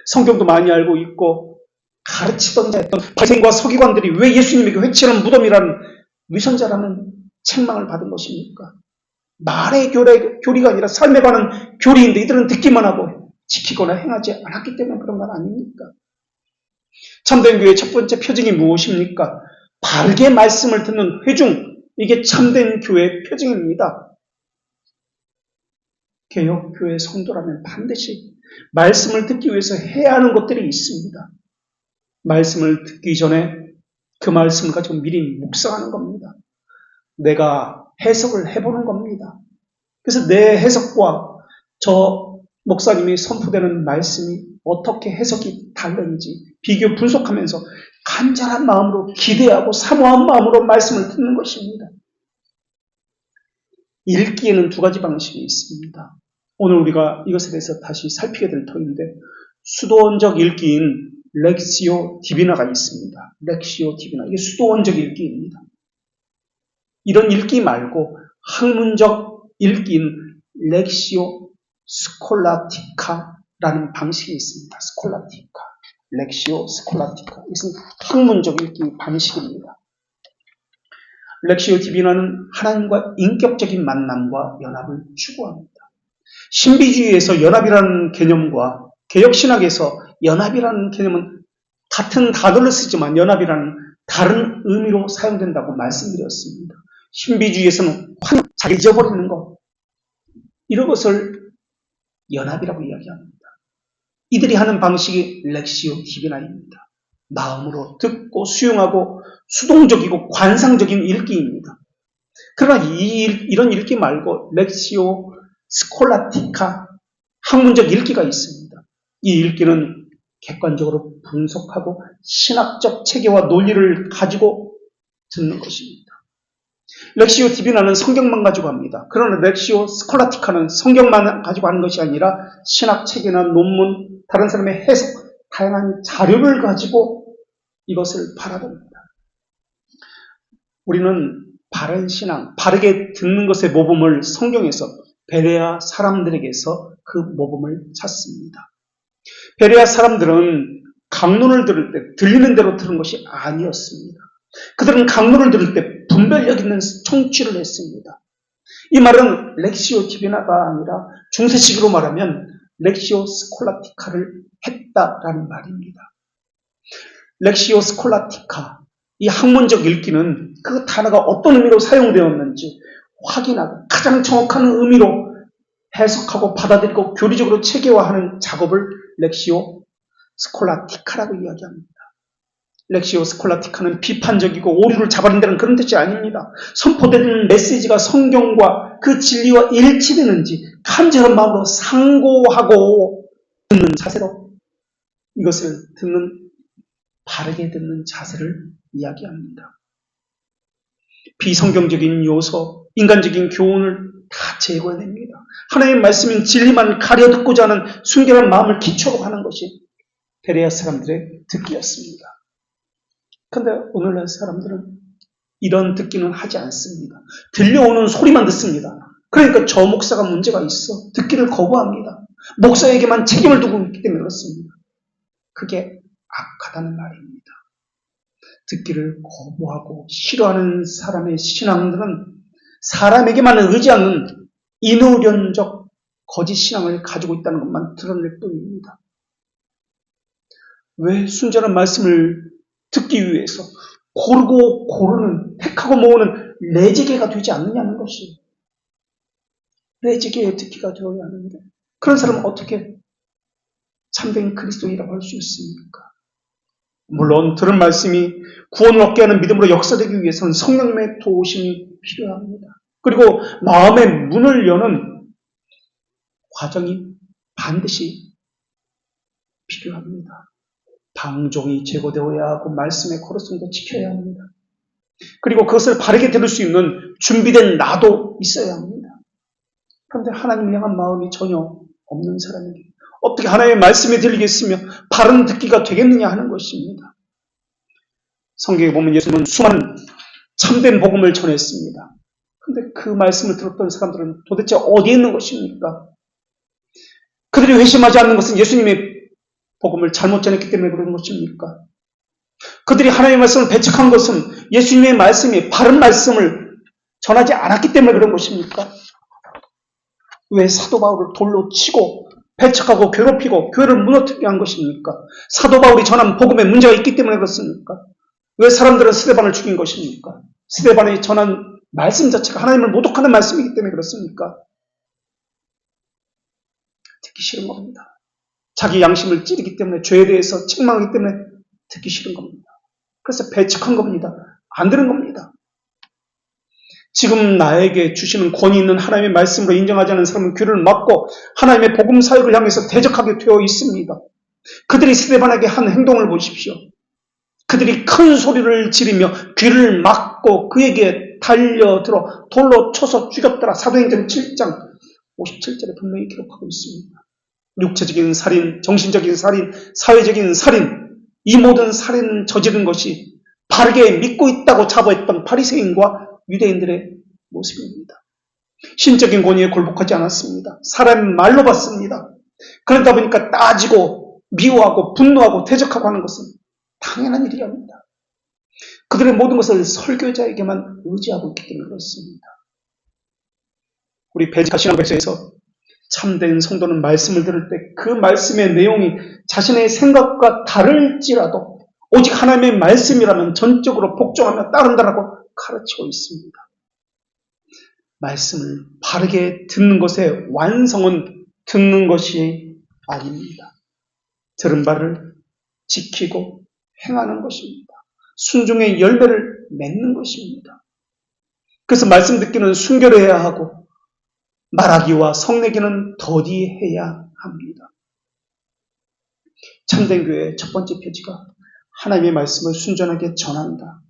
성경도 많이 알고 있고 가르치던 자였던 바리새인과 서기관들이 왜 예수님에게 회치는 무덤이라는 위선자라는 책망을 받은 것입니까? 말의 교리가 아니라 삶에 관한 교리인데 이들은 듣기만 하고 지키거나 행하지 않았기 때문에 그런 건 아닙니까? 참된 교회의 첫 번째 표징이 무엇입니까? 바르게 말씀을 듣는 회중, 이게 참된 교회의 표징입니다. 개혁교회 성도라면 반드시 말씀을 듣기 위해서 해야 하는 것들이 있습니다. 말씀을 듣기 전에 그 말씀을 가지고 미리 묵상하는 겁니다. 내가 해석을 해보는 겁니다. 그래서 내 해석과 저 목사님이 선포되는 말씀이 어떻게 해석이 다른지 비교 분석하면서 간절한 마음으로 기대하고 사모한 마음으로 말씀을 듣는 것입니다. 읽기에는 두 가지 방식이 있습니다. 오늘 우리가 이것에 대해서 다시 살피게 될 터인데 수도원적 읽기인 렉시오 디비나가 있습니다. 렉시오 디비나, 이게 수도원적 읽기입니다. 이런 읽기 말고 학문적 읽기인 렉시오 스콜라티카라는 방식이 있습니다. 스콜라티카. 렉시오 스콜라티카. 이것은 학문적 읽기 방식입니다. 렉시오 디비나는 하나님과 인격적인 만남과 연합을 추구합니다. 신비주의에서 연합이라는 개념과 개혁신학에서 연합이라는 개념은 같은 단어를 쓰지만 연합이라는 다른 의미로 사용된다고 말씀드렸습니다. 신비주의에서는 확 자기 잊어버리는 것, 이런 것을 연합이라고 이야기합니다. 이들이 하는 방식이 렉시오 디비나입니다. 마음으로 듣고 수용하고 수동적이고 관상적인 읽기입니다. 그러나 이런 읽기 말고 렉시오 스콜라티카, 학문적 읽기가 있습니다. 이 읽기는 객관적으로 분석하고 신학적 체계와 논리를 가지고 듣는 것입니다. 렉시오 디비나는 성경만 가지고 합니다. 그러나 렉시오 스콜라티카는 성경만 가지고 하는 것이 아니라 신학 체계나 논문, 다른 사람의 해석, 다양한 자료를 가지고 이것을 바라봅니다. 우리는 바른 신앙, 바르게 듣는 것의 모범을 성경에서 베레아 사람들에게서 그 모범을 찾습니다. 베레아 사람들은 강론을 들을 때 들리는 대로 들은 것이 아니었습니다. 그들은 강론을 들을 때 분별력 있는 청취를 했습니다. 이 말은 렉시오 디비나가 아니라 중세식으로 말하면 렉시오 스콜라티카를 했다라는 말입니다. 렉시오 스콜라티카, 이 학문적 읽기는 그 단어가 어떤 의미로 사용되었는지 확인하고 가장 정확한 의미로 해석하고 받아들이고 교리적으로 체계화하는 작업을 렉시오 스콜라티카라고 이야기합니다. 렉시오 스콜라티카는 비판적이고 오류를 잡아낸다는 그런 뜻이 아닙니다. 선포되는 메시지가 성경과 그 진리와 일치되는지 간절한 마음으로 상고하고 듣는 자세로 이것을 듣는, 바르게 듣는 자세를 이야기합니다. 비성경적인 요소, 인간적인 교훈을 다 제거해냅니다. 하나님의 말씀인 진리만 가려듣고자 하는 순결한 마음을 기초로 하는 것이 베레아 사람들의 듣기였습니다. 그런데 오늘날 사람들은 이런 듣기는 하지 않습니다. 들려오는 소리만 듣습니다. 그러니까 저 목사가 문제가 있어. 듣기를 거부합니다. 목사에게만 책임을 두고 있기 때문에 그렇습니다. 그게 악하다는 말입니다. 듣기를 거부하고 싫어하는 사람의 신앙들은 사람에게만 의지하는 인후련적 거짓 신앙을 가지고 있다는 것만 드러낼 뿐입니다. 왜 순전한 말씀을 듣기 위해서 고르고 고르는, 택하고 모으는 레지게가 되지 않느냐는 것이, 레지게의 듣기가 되어야 하는데 그런 사람은 어떻게 참된 그리스도인이라고 할 수 있습니까? 물론 들은 말씀이 구원을 얻게 하는 믿음으로 역사되기 위해서는 성령님의 도우심이 필요합니다. 그리고 마음의 문을 여는 과정이 반드시 필요합니다. 방종이 제거되어야 하고 말씀의 거룩성도 지켜야 합니다. 그리고 그것을 바르게 들을 수 있는 준비된 나도 있어야 합니다. 그런데 하나님을 향한 마음이 전혀 없는 사람에게 어떻게 하나님의 말씀이 들리겠으며 바른 듣기가 되겠느냐 하는 것입니다. 성경에 보면 예수님은 수많은 참된 복음을 전했습니다. 그런데 그 말씀을 들었던 사람들은 도대체 어디에 있는 것입니까? 그들이 회심하지 않는 것은 예수님의 복음을 잘못 전했기 때문에 그런 것입니까? 그들이 하나님의 말씀을 배척한 것은 예수님의 말씀이 바른 말씀을 전하지 않았기 때문에 그런 것입니까? 왜 사도 바울을 돌로 치고 배척하고 괴롭히고 교회를 무너뜨리게 한 것입니까? 사도 바울이 전한 복음에 문제가 있기 때문에 그렇습니까? 왜 사람들은 스데반을 죽인 것입니까? 스데반이 전한 말씀 자체가 하나님을 모독하는 말씀이기 때문에 그렇습니까? 듣기 싫은 겁니다. 자기 양심을 찌르기 때문에, 죄에 대해서 책망하기 때문에 듣기 싫은 겁니다. 그래서 배척한 겁니다. 안 들은 겁니다. 지금 나에게 주시는 권위 있는 하나님의 말씀으로 인정하지 않은 사람은 귀를 막고 하나님의 복음 사역을 향해서 대적하게 되어 있습니다. 그들이 스데반에게 한 행동을 보십시오. 그들이 큰 소리를 지르며 귀를 막고 그에게 달려들어 돌로 쳐서 죽였더라. 사도행전 7장 57절에 분명히 기록하고 있습니다. 육체적인 살인, 정신적인 살인, 사회적인 살인, 이 모든 살인을 저지른 것이 바르게 믿고 있다고 자부했던 바리새인과 유대인들의 모습입니다. 신적인 권위에 굴복하지 않았습니다. 사람의 말로 봤습니다. 그러다 보니까 따지고 미워하고 분노하고 대적하고 하는 것은 당연한 일이 아닙니다. 그들의 모든 것을 설교자에게만 의지하고 있기 때문에 그렇습니다. 우리 벨지카 신앙백서에서 참된 성도는 말씀을 들을 때 그 말씀의 내용이 자신의 생각과 다를지라도 오직 하나님의 말씀이라면 전적으로 복종하며 따른다라고 가르치고 있습니다. 말씀을 바르게 듣는 것의 완성은 듣는 것이 아닙니다. 들은 바를 지키고 행하는 것입니다. 순종의 열매를 맺는 것입니다. 그래서 말씀 듣기는 순결해야 하고 말하기와 성내기는 더디해야 합니다. 참된 교회의 첫 번째 표지가 하나님의 말씀을 순전하게 전한다.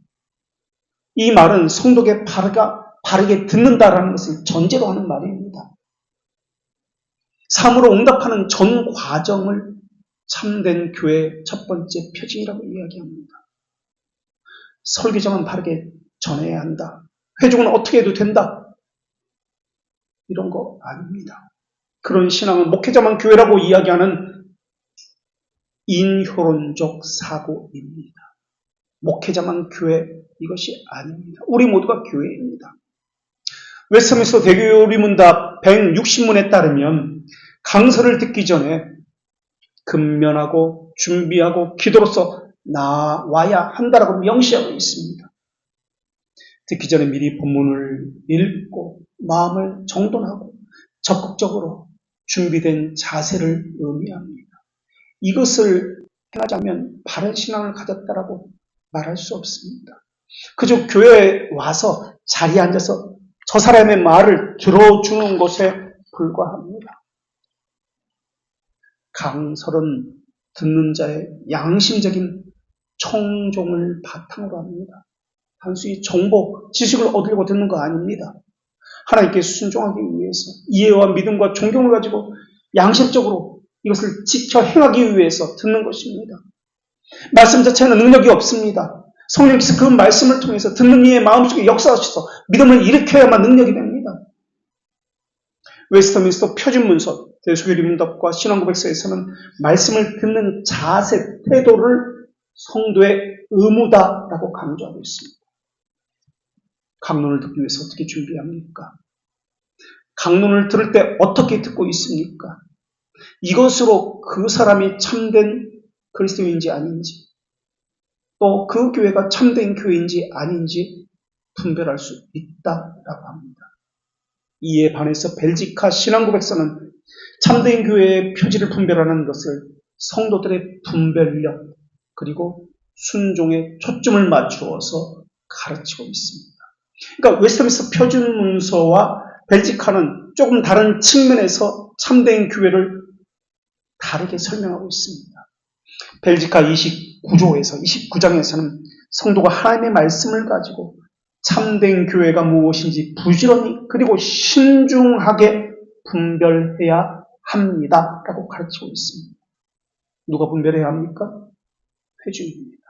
이 말은 성도에게 바르게 듣는다라는 것을 전제로 하는 말입니다. 삶으로 응답하는 전 과정을 참된 교회의 첫 번째 표징이라고 이야기합니다. 설교자만 바르게 전해야 한다. 회중은 어떻게 해도 된다. 이런 거 아닙니다. 그런 신앙은 목회자만 교회라고 이야기하는 인효론적 사고입니다. 목회자만 교회, 이것이 아닙니다. 우리 모두가 교회입니다. 웨스트민스터 대교 유리문답 160문에 따르면 강서를 듣기 전에 근면하고 준비하고 기도로서 나와야 한다라고 명시하고 있습니다. 듣기 전에 미리 본문을 읽고 마음을 정돈하고 적극적으로 준비된 자세를 의미합니다. 이것을 행하자면 바른 신앙을 가졌다라고 말할 수 없습니다. 그저 교회에 와서 자리에 앉아서 저 사람의 말을 들어주는 것에 불과합니다. 강설은 듣는 자의 양심적인 청종을 바탕으로 합니다. 단순히 정보, 지식을 얻으려고 듣는 거 아닙니다. 하나님께 순종하기 위해서 이해와 믿음과 존경을 가지고 양심적으로 이것을 지켜 행하기 위해서 듣는 것입니다. 말씀 자체는 능력이 없습니다. 성령께서 그 말씀을 통해서 듣는 이의 마음속에 역사하셔서 믿음을 일으켜야만 능력이 됩니다. 웨스트민스터 표준문서, 대수교리문답과 신앙고백서에서는 말씀을 듣는 자세, 태도를 성도의 의무다라고 강조하고 있습니다. 강론을 듣기 위해서 어떻게 준비합니까? 강론을 들을 때 어떻게 듣고 있습니까? 이것으로 그 사람이 참된 그리스도인지 아닌지, 또 그 교회가 참된 교회인지 아닌지 분별할 수 있다라고 합니다. 이에 반해서 벨지카 신앙고백서는 참된 교회의 표지를 분별하는 것을 성도들의 분별력 그리고 순종에 초점을 맞추어서 가르치고 있습니다. 그러니까 웨스트민스터 표준문서와 벨지카는 조금 다른 측면에서 참된 교회를 다르게 설명하고 있습니다. 벨지카 29조에서 29장에서는 성도가 하나님의 말씀을 가지고 참된 교회가 무엇인지 부지런히 그리고 신중하게 분별해야 합니다. 라고 가르치고 있습니다. 누가 분별해야 합니까? 회중입니다.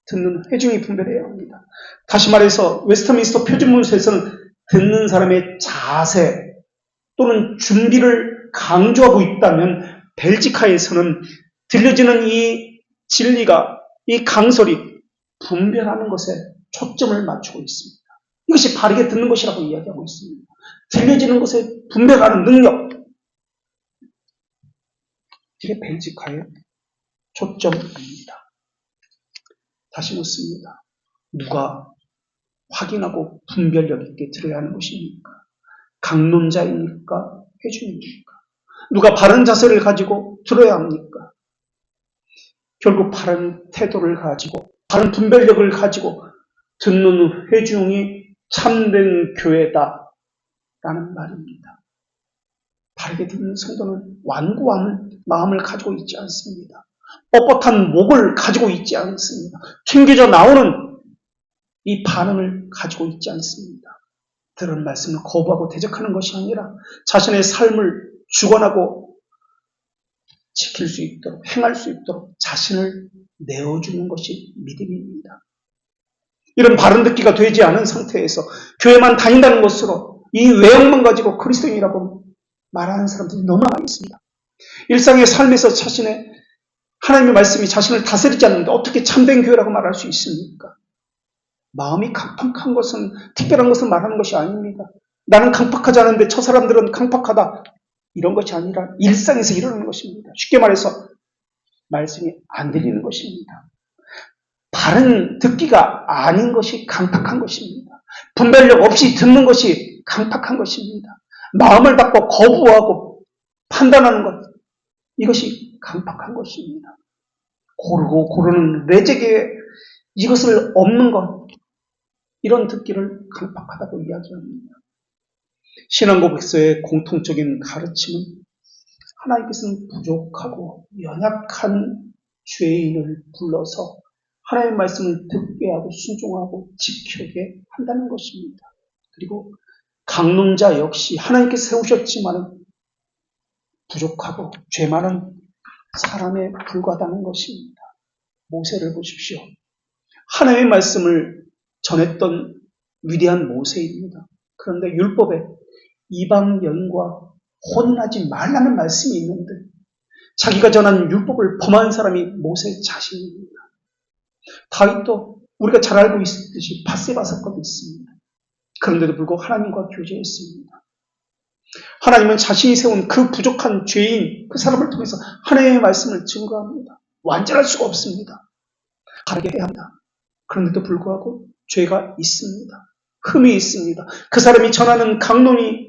듣는 회중이 분별해야 합니다. 다시 말해서 웨스트민스터 표준문서에서는 듣는 사람의 자세 또는 준비를 강조하고 있다면 벨지카에서는 들려지는 이 진리가 이 강설이 분별하는 것에 초점을 맞추고 있습니다. 이것이 바르게 듣는 것이라고 이야기하고 있습니다. 들려지는 것에 분별하는 능력, 이게 벨지카의 초점입니다. 다시 묻습니다. 누가 확인하고 분별력 있게 들어야 하는 것입니까? 강론자입니까? 회중입니까? 누가 바른 자세를 가지고 들어야 합니까? 결국 바른 태도를 가지고 바른 분별력을 가지고 듣는 회중이 참된 교회다라는 말입니다. 바르게 듣는 성도는 완고한 마음을 가지고 있지 않습니다. 뻣뻣한 목을 가지고 있지 않습니다. 튕겨져 나오는 이 반응을 가지고 있지 않습니다. 들은 말씀을 거부하고 대적하는 것이 아니라 자신의 삶을 주관하고 지킬 수 있도록, 행할 수 있도록 자신을 내어주는 것이 믿음입니다. 이런 바른 듣기가 되지 않은 상태에서 교회만 다닌다는 것으로 이 외형만 가지고 그리스도인이라고 말하는 사람들이 너무 많이 있습니다. 일상의 삶에서 자신의 하나님의 말씀이 자신을 다스리지 않는데 어떻게 참된 교회라고 말할 수 있습니까? 마음이 강팍한 것은 특별한 것을 말하는 것이 아닙니다. 나는 강팍하지 않은데 저 사람들은 강팍하다. 이런 것이 아니라 일상에서 일어나는 것입니다. 쉽게 말해서 말씀이 안 들리는 것입니다. 바른 듣기가 아닌 것이 강팍한 것입니다. 분별력 없이 듣는 것이 강팍한 것입니다. 마음을 닫고 거부하고 판단하는 것, 이것이 강팍한 것입니다. 고르고 고르는 레제게 이것을 없는 것, 이런 듣기를 강팍하다고 이야기합니다. 신앙고백서의 공통적인 가르침은 하나님께서는 부족하고 연약한 죄인을 불러서 하나님의 말씀을 듣게 하고 순종하고 지키게 한다는 것입니다. 그리고 강론자 역시 하나님께서 세우셨지만 부족하고 죄 많은 사람에 불과하다는 것입니다. 모세를 보십시오. 하나님의 말씀을 전했던 위대한 모세입니다. 그런데 율법에 이방 여인과 혼인하지 말라는 말씀이 있는데 자기가 전한 율법을 범한 사람이 모세 자신입니다. 다윗도 우리가 잘 알고 있듯이 밧세바 사건이 있습니다. 그런데도 불구하고 하나님과 교제했습니다. 하나님은 자신이 세운 그 부족한 죄인, 그 사람을 통해서 하나님의 말씀을 증거합니다. 완전할 수가 없습니다. 가르게 해야 합니다. 그런데도 불구하고 죄가 있습니다. 흠이 있습니다. 그 사람이 전하는 강론이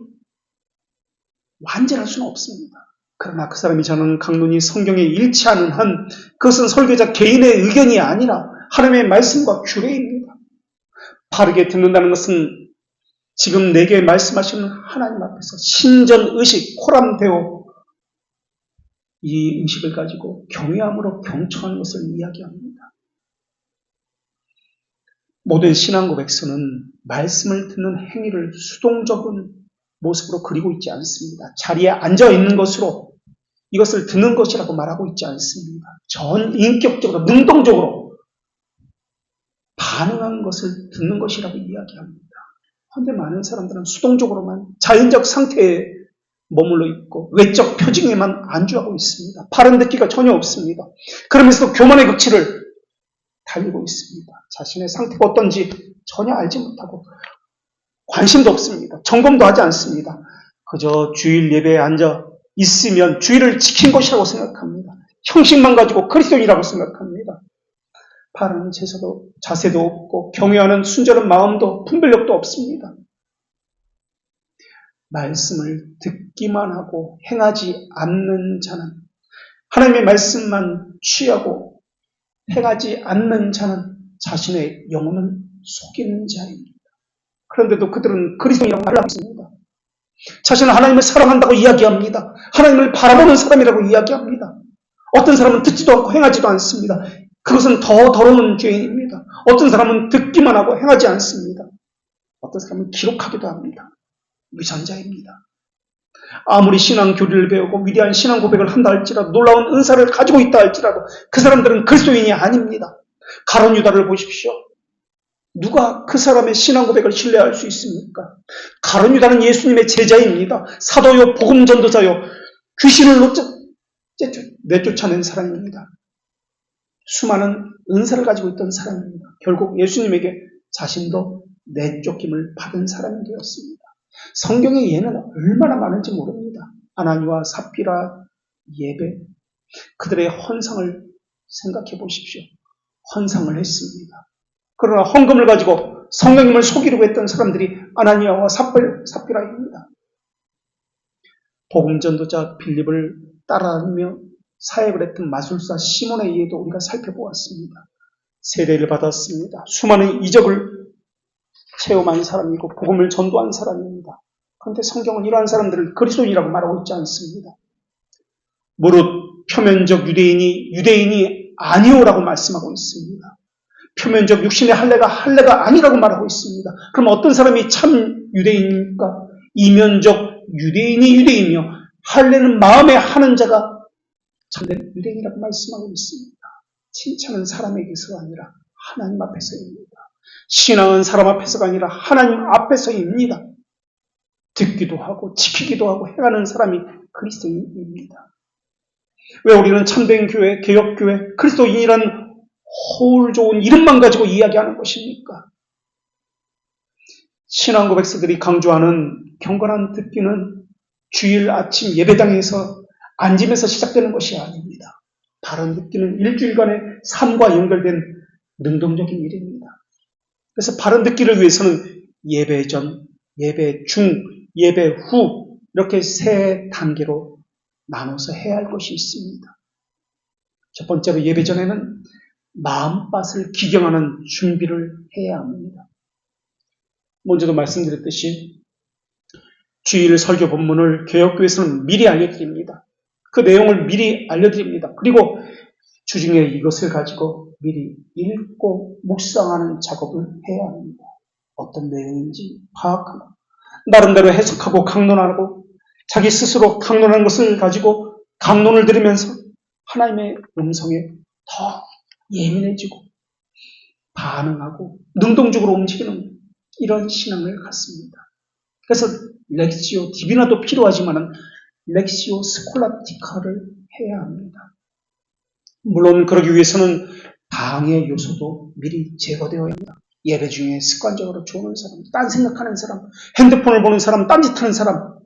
완전할 수는 없습니다. 그러나 그 사람이 전하는 강론이 성경에 일치하는 한 그것은 설교자 개인의 의견이 아니라 하나님의 말씀과 규례입니다. 바르게 듣는다는 것은 지금 내게 말씀하시는 하나님 앞에서 신전의식, 코람데오, 이 의식을 가지고 경외함으로 경청하는 것을 이야기합니다. 모든 신앙 고백서는 말씀을 듣는 행위를 수동적인 모습으로 그리고 있지 않습니다. 자리에 앉아 있는 것으로 이것을 듣는 것이라고 말하고 있지 않습니다. 전 인격적으로, 능동적으로 반응한 것을 듣는 것이라고 이야기합니다. 그런데 많은 사람들은 수동적으로만 자연적 상태에 머물러 있고 외적 표징에만 안주하고 있습니다. 바른 듣기가 전혀 없습니다. 그러면서도 교만의 극치를 달리고 있습니다. 자신의 상태가 어떤지 전혀 알지 못하고 관심도 없습니다. 점검도 하지 않습니다. 그저 주일 예배에 앉아 있으면 주일을 지킨 것이라고 생각합니다. 형식만 가지고 그리스도인이라고 생각합니다. 바른 자세도 없고 경외하는 순전한 마음도 분별력도 없습니다. 말씀을 듣기만 하고 행하지 않는 자는, 하나님의 말씀만 취하고 행하지 않는 자는 자신의 영혼을 속이는 자입니다. 그런데도 그들은 그리스도인이라고 말하고 있습니다. 자신은 하나님을 사랑한다고 이야기합니다. 하나님을 바라보는 사람이라고 이야기합니다. 어떤 사람은 듣지도 않고 행하지도 않습니다. 그것은 더 더러운 죄인입니다. 어떤 사람은 듣기만 하고 행하지 않습니다. 어떤 사람은 기록하기도 합니다. 위선자입니다. 아무리 신앙 교리를 배우고 위대한 신앙 고백을 한다 할지라도, 놀라운 은사를 가지고 있다 할지라도 그 사람들은 그리스도인이 아닙니다. 가룟 유다를 보십시오. 누가 그 사람의 신앙 고백을 신뢰할 수 있습니까? 가룟 유다는 예수님의 제자입니다. 사도요, 복음 전도사요, 귀신을 내쫓아낸 사람입니다. 수많은 은사를 가지고 있던 사람입니다. 결국 예수님에게 자신도 내쫓김을 받은 사람이 되었습니다. 성경의 예는 얼마나 많은지 모릅니다. 아나니와 삽비라 예배, 그들의 헌상을 생각해 보십시오. 헌상을 했습니다. 그러나 헌금을 가지고 성령님을 속이려고 했던 사람들이 아나니아와 삽비라입니다. 복음 전도자 빌립을 따라다니며 사역을 했던 마술사 시몬의 예도 우리가 살펴보았습니다. 세례를 받았습니다. 수많은 이적을 체험한 사람이고 복음을 전도한 사람입니다. 그런데 성경은 이러한 사람들을 그리스도인이라고 말하고 있지 않습니다. 무릇 표면적 유대인이 아니오라고 말씀하고 있습니다. 표면적 육신의 할례가 아니라고 말하고 있습니다. 그럼 어떤 사람이 참 유대인입니까? 이면적 유대인이며 할례는 마음에 하는 자가 참된 유대인이라고 말씀하고 있습니다. 칭찬은 사람에게서가 아니라 하나님 앞에서입니다. 신앙은 사람 앞에서가 아니라 하나님 앞에서입니다. 듣기도 하고 지키기도 하고 행하는 사람이 그리스도인입니다. 왜 우리는 참된 교회, 개혁교회, 그리스도인이란 허울 좋은 이름만 가지고 이야기하는 것입니까? 신앙 고백서들이 강조하는 경건한 듣기는 주일 아침 예배당에서 앉으면서 시작되는 것이 아닙니다. 바른 듣기는 일주일간의 삶과 연결된 능동적인 일입니다. 그래서 바른 듣기를 위해서는 예배 전, 예배 중, 예배 후 이렇게 세 단계로 나눠서 해야 할 것이 있습니다. 첫 번째로 예배 전에는 마음밭을 기경하는 준비를 해야 합니다. 먼저도 말씀드렸듯이 주일 설교 본문을 개혁교회에서는 미리 알려드립니다. 그 내용을 미리 알려드립니다. 그리고 주중에 이것을 가지고 미리 읽고 묵상하는 작업을 해야 합니다. 어떤 내용인지 파악하고 나름대로 해석하고 강론하고 자기 스스로 강론한 것을 가지고 강론을 들으면서 하나님의 음성에 더 예민해지고 반응하고 능동적으로 움직이는 이런 신앙을 갖습니다. 그래서 렉시오 디비나도 필요하지만 렉시오 스콜라티카를 해야 합니다. 물론 그러기 위해서는 방해 요소도 미리 제거되어야 합니다. 예배 중에 습관적으로 좋아하는 사람, 딴 생각하는 사람, 핸드폰을 보는 사람, 딴짓하는 사람,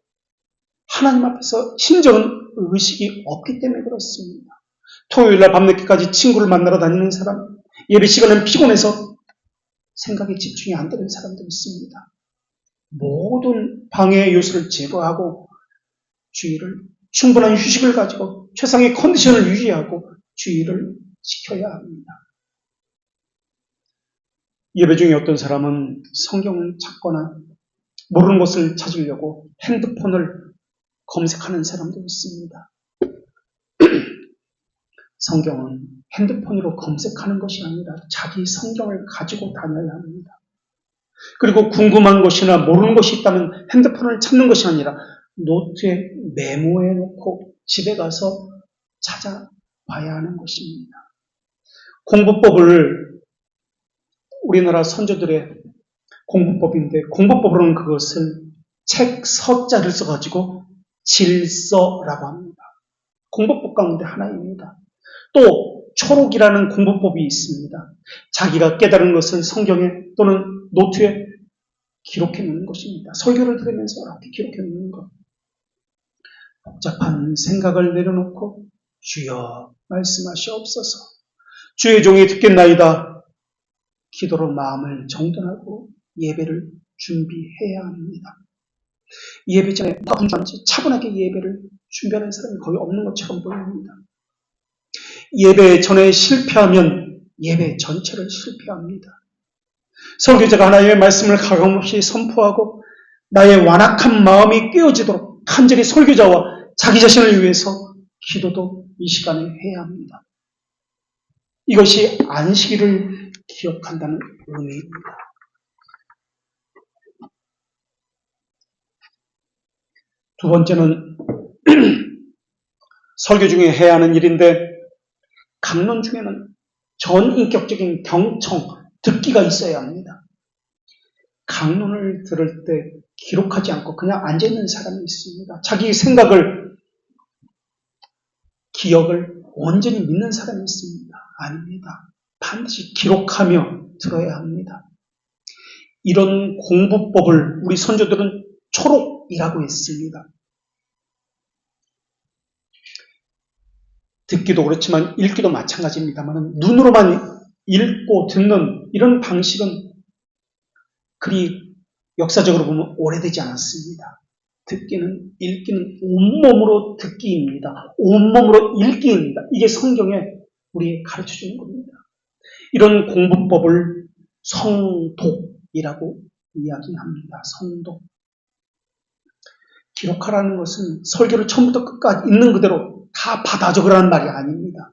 하나님 앞에서 진정한 의식이 없기 때문에 그렇습니다. 토요일날 밤늦게까지 친구를 만나러 다니는 사람, 예배 시간은 피곤해서 생각에 집중이 안 되는 사람도 있습니다. 모든 방해 요소를 제거하고 주의를 충분한 휴식을 가지고 최상의 컨디션을 유지하고 주의를 지켜야 합니다. 예배 중에 어떤 사람은 성경을 찾거나 모르는 것을 찾으려고 핸드폰을 검색하는 사람도 있습니다. 성경은 핸드폰으로 검색하는 것이 아니라 자기 성경을 가지고 다녀야 합니다. 그리고 궁금한 것이나 모르는 것이 있다면 핸드폰을 찾는 것이 아니라 노트에 메모해 놓고 집에 가서 찾아봐야 하는 것입니다. 공부법을 우리나라 선조들의 공부법인데 공부법으로는 그것을 책 서자를 써가지고 질서라고 합니다. 공부법 가운데 하나입니다. 또 초록이라는 공부법이 있습니다. 자기가 깨달은 것을 성경에 또는 노트에 기록해 놓는 것입니다. 설교를 들으면서 이렇게 기록해 놓는 것. 복잡한 생각을 내려놓고 주여 말씀하시옵소서. 주의 종이 듣겠나이다. 기도로 마음을 정돈하고 예배를 준비해야 합니다. 예배 전에 누가 분주한지 차분하게 예배를 준비하는 사람이 거의 없는 것처럼 보입니다. 예배 전에 실패하면 예배 전체를 실패합니다. 설교자가 하나님의 말씀을 가감없이 선포하고 나의 완악한 마음이 깨어지도록 간절히 설교자와 자기 자신을 위해서 기도도 이 시간에 해야 합니다. 이것이 안식일을 기억한다는 의미입니다. 두 번째는 설교 중에 해야 하는 일인데 강론 중에는 전인격적인 경청, 듣기가 있어야 합니다. 강론을 들을 때 기록하지 않고 그냥 앉아있는 사람이 있습니다. 자기 생각을, 기억을 온전히 믿는 사람이 있습니다. 아닙니다. 반드시 기록하며 들어야 합니다. 이런 공부법을 우리 선조들은 초록이라고 했습니다. 듣기도 그렇지만 읽기도 마찬가지입니다만 눈으로만 읽고 듣는 이런 방식은 그리 역사적으로 보면 오래되지 않았습니다. 듣기는 읽기는 온몸으로 듣기입니다. 온몸으로 읽기입니다. 이게 성경에 우리에게 가르쳐주는 겁니다. 이런 공부법을 성독이라고 이야기합니다. 성독. 기록하라는 것은 설교를 처음부터 끝까지 있는 그대로 다 받아 적으라는 말이 아닙니다.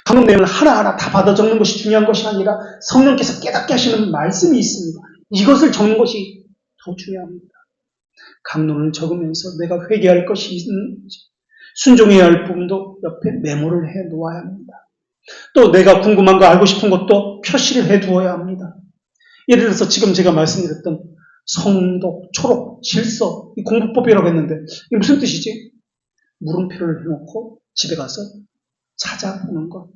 강론 내용을 하나하나 다 받아 적는 것이 중요한 것이 아니라 성령께서 깨닫게 하시는 말씀이 있습니다. 이것을 적는 것이 더 중요합니다. 강론을 적으면서 내가 회개할 것이 있는지 순종해야 할 부분도 옆에 메모를 해 놓아야 합니다. 또 내가 궁금한 거 알고 싶은 것도 표시를 해 두어야 합니다. 예를 들어서 지금 제가 말씀드렸던 성독, 초록, 질서, 이 공부법이라고 했는데 이게 무슨 뜻이지? 물음표를 해놓고 집에 가서 찾아보는 것.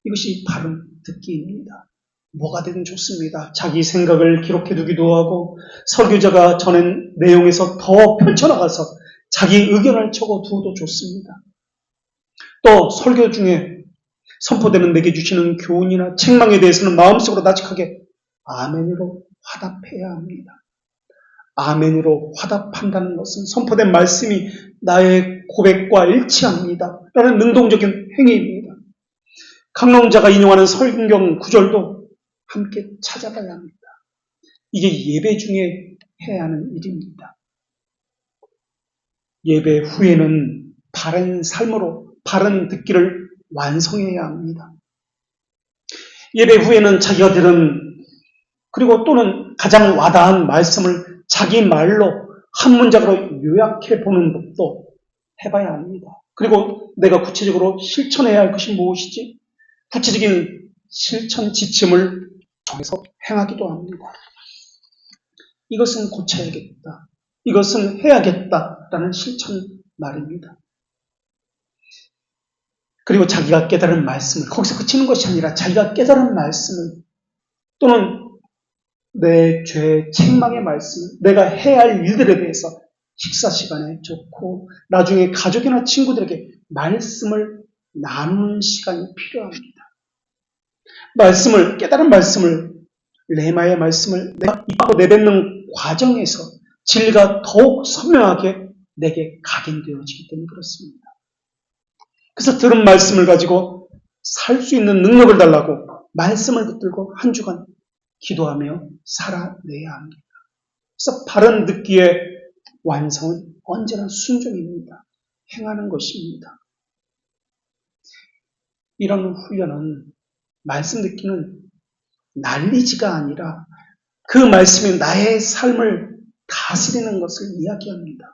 이것이 바른 듣기입니다. 뭐가 되든 좋습니다. 자기 생각을 기록해두기도 하고 설교자가 전한 내용에서 더 펼쳐나가서 자기 의견을 적어두어도 좋습니다. 또 설교 중에 선포되는 내게 주시는 교훈이나 책망에 대해서는 마음속으로 나직하게 아멘으로 화답해야 합니다. 아멘으로 화답한다는 것은 선포된 말씀이 나의 고백과 일치합니다. 라는 능동적인 행위입니다. 강론자가 인용하는 성경 구절도 함께 찾아봐야 합니다. 이게 예배 중에 해야 하는 일입니다. 예배 후에는 바른 삶으로 바른 듣기를 완성해야 합니다. 예배 후에는 자기가 들은 그리고 또는 가장 와닿은 말씀을 자기 말로 한 문장으로 요약해 보는 것도 해봐야 합니다. 그리고 내가 구체적으로 실천해야 할 것이 무엇이지? 구체적인 실천 지침을 정해서 행하기도 합니다. 이것은 고쳐야겠다. 이것은 해야겠다라는 실천 말입니다. 그리고 자기가 깨달은 말씀을 거기서 그치는 것이 아니라 자기가 깨달은 말씀을 또는 내 죄 책망의 말씀을 내가 해야 할 일들에 대해서 식사 시간에 좋고 나중에 가족이나 친구들에게 말씀을 나누는 시간이 필요합니다. 말씀을 깨달은 말씀을 레마의 말씀을 내가 입으로 내뱉는 과정에서 진리가 더욱 선명하게 내게 각인되어지기 때문에 그렇습니다. 그래서 들은 말씀을 가지고 살 수 있는 능력을 달라고 말씀을 붙들고 한 주간 기도하며 살아내야 합니다. 그래서 바른 듣기의 완성은 언제나 순종입니다. 행하는 것입니다. 이런 훈련은 말씀 듣기는 난리지가 아니라 그 말씀이 나의 삶을 다스리는 것을 이야기합니다.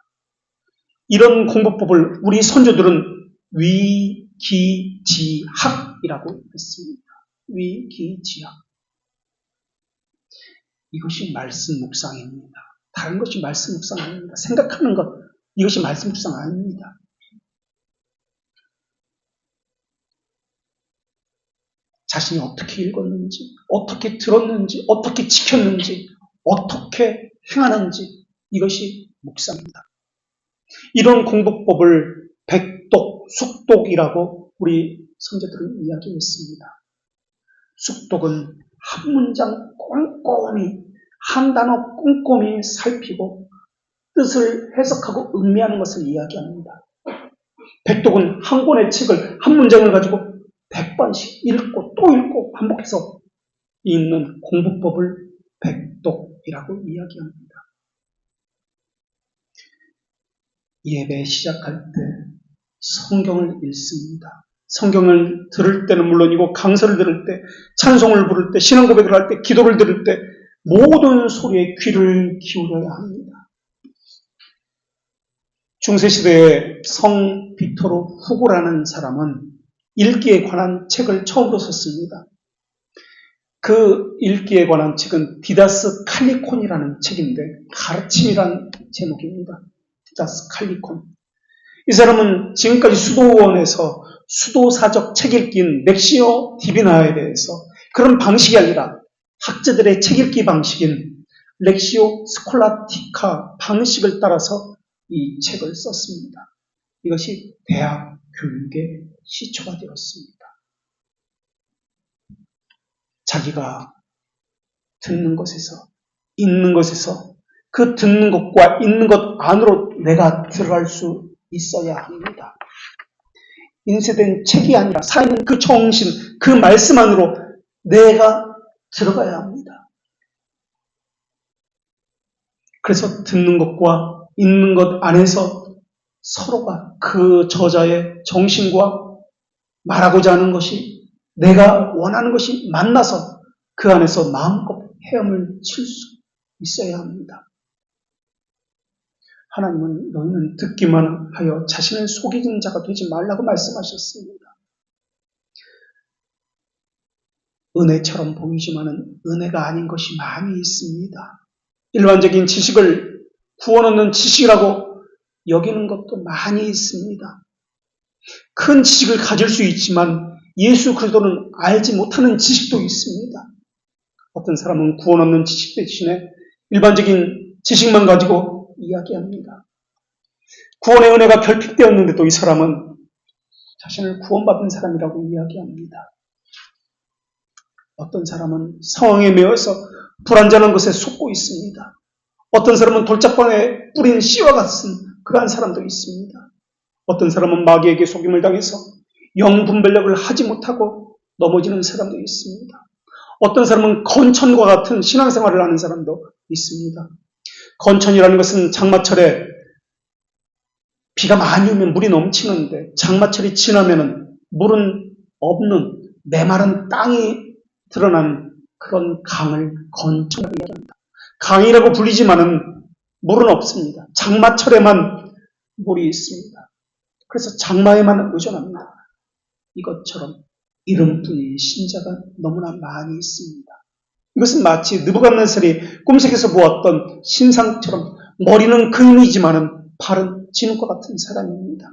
이런 공부법을 우리 선조들은 위기지학이라고 했습니다. 위기지학. 이것이 말씀 묵상입니다. 다른 것이 말씀 묵상 아닙니다. 생각하는 것, 이것이 말씀 묵상 아닙니다. 자신이 어떻게 읽었는지, 어떻게 들었는지, 어떻게 지켰는지, 어떻게 행하는지, 이것이 묵상입니다. 이런 공부법을 백독, 숙독이라고 우리 선조들은 이야기했습니다. 숙독은 한 문장 꼼꼼히, 한 단어 꼼꼼히 살피고 뜻을 해석하고 음미하는 것을 이야기합니다. 백독은 한 권의 책을 한 문장을 가지고 100번씩 읽고 또 읽고 반복해서 읽는 공부법을 백독이라고 이야기합니다. 예배 시작할 때 성경을 읽습니다. 성경을 들을 때는 물론이고 강서를 들을 때, 찬송을 부를 때, 신앙 고백을 할 때, 기도를 들을 때 모든 소리에 귀를 기울여야 합니다. 중세시대의 성 빅토르 후고라는 사람은 읽기에 관한 책을 처음으로 썼습니다. 그 읽기에 관한 책은 디다스 칼리콘이라는 책인데 가르침이란 제목입니다. 디다스 칼리콘. 이 사람은 지금까지 수도원에서 수도사적 책 읽기인 렉시오 디비나에 대해서 그런 방식이 아니라 학자들의 책 읽기 방식인 렉시오 스콜라티카 방식을 따라서 이 책을 썼습니다. 이것이 대학 교육의 시초가 되었습니다. 자기가 듣는 것에서, 읽는 것에서 그 듣는 것과 읽는 것 안으로 내가 들어갈 수 있어야 합니다. 인쇄된 책이 아니라 살아있는 그 정신, 그 말씀 안으로 내가 들어가야 합니다. 그래서 듣는 것과 읽는 것 안에서 서로가 그 저자의 정신과 말하고자 하는 것이 내가 원하는 것이 만나서 그 안에서 마음껏 헤엄을 칠 수 있어야 합니다. 하나님은 너희는 듣기만 하여 자신을 속이는 자가 되지 말라고 말씀하셨습니다. 은혜처럼 보이지만은 은혜가 아닌 것이 많이 있습니다. 일반적인 지식을 구원 얻는 지식이라고 여기는 것도 많이 있습니다. 큰 지식을 가질 수 있지만 예수 그리스도는 알지 못하는 지식도 있습니다. 어떤 사람은 구원 얻는 지식 대신에 일반적인 지식만 가지고 이야기합니다. 구원의 은혜가 결핍되었는데도 이 사람은 자신을 구원받은 사람이라고 이야기합니다. 어떤 사람은 상황에 매여서 불완전한 것에 속고 있습니다. 어떤 사람은 돌짝방에 뿌린 씨와 같은 그러한 사람도 있습니다. 어떤 사람은 마귀에게 속임을 당해서 영분별력을 하지 못하고 넘어지는 사람도 있습니다. 어떤 사람은 건천과 같은 신앙생활을 하는 사람도 있습니다. 건천이라는 것은 장마철에 비가 많이 오면 물이 넘치는데 장마철이 지나면 물은 없는 메마른 땅이 드러난 그런 강을 건천이라고 이야기합니다. 강이라고 불리지만은 물은 없습니다. 장마철에만 물이 있습니다. 그래서 장마에만 의존합니다. 이것처럼 이름뿐인 신자가 너무나 많이 있습니다. 이것은 마치 느부갓네살이 꿈속에서 보았던 신상처럼 머리는 그인이지만은 발은 진흙과 같은 사람입니다.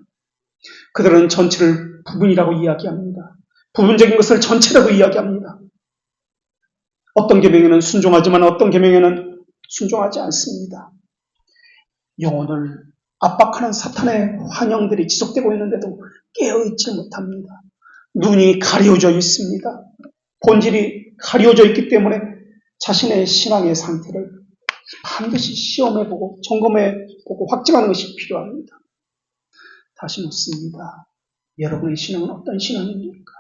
그들은 전체를 부분이라고 이야기합니다. 부분적인 것을 전체라고 이야기합니다. 어떤 계명에는 순종하지만 어떤 계명에는 순종하지 않습니다. 영혼을 압박하는 사탄의 환영들이 지속되고 있는데도 깨어있지 못합니다. 눈이 가려져 있습니다. 본질이 가려져 있기 때문에 자신의 신앙의 상태를 반드시 시험해보고 점검해보고 확증하는 것이 필요합니다. 다시 묻습니다. 여러분의 신앙은 어떤 신앙입니까?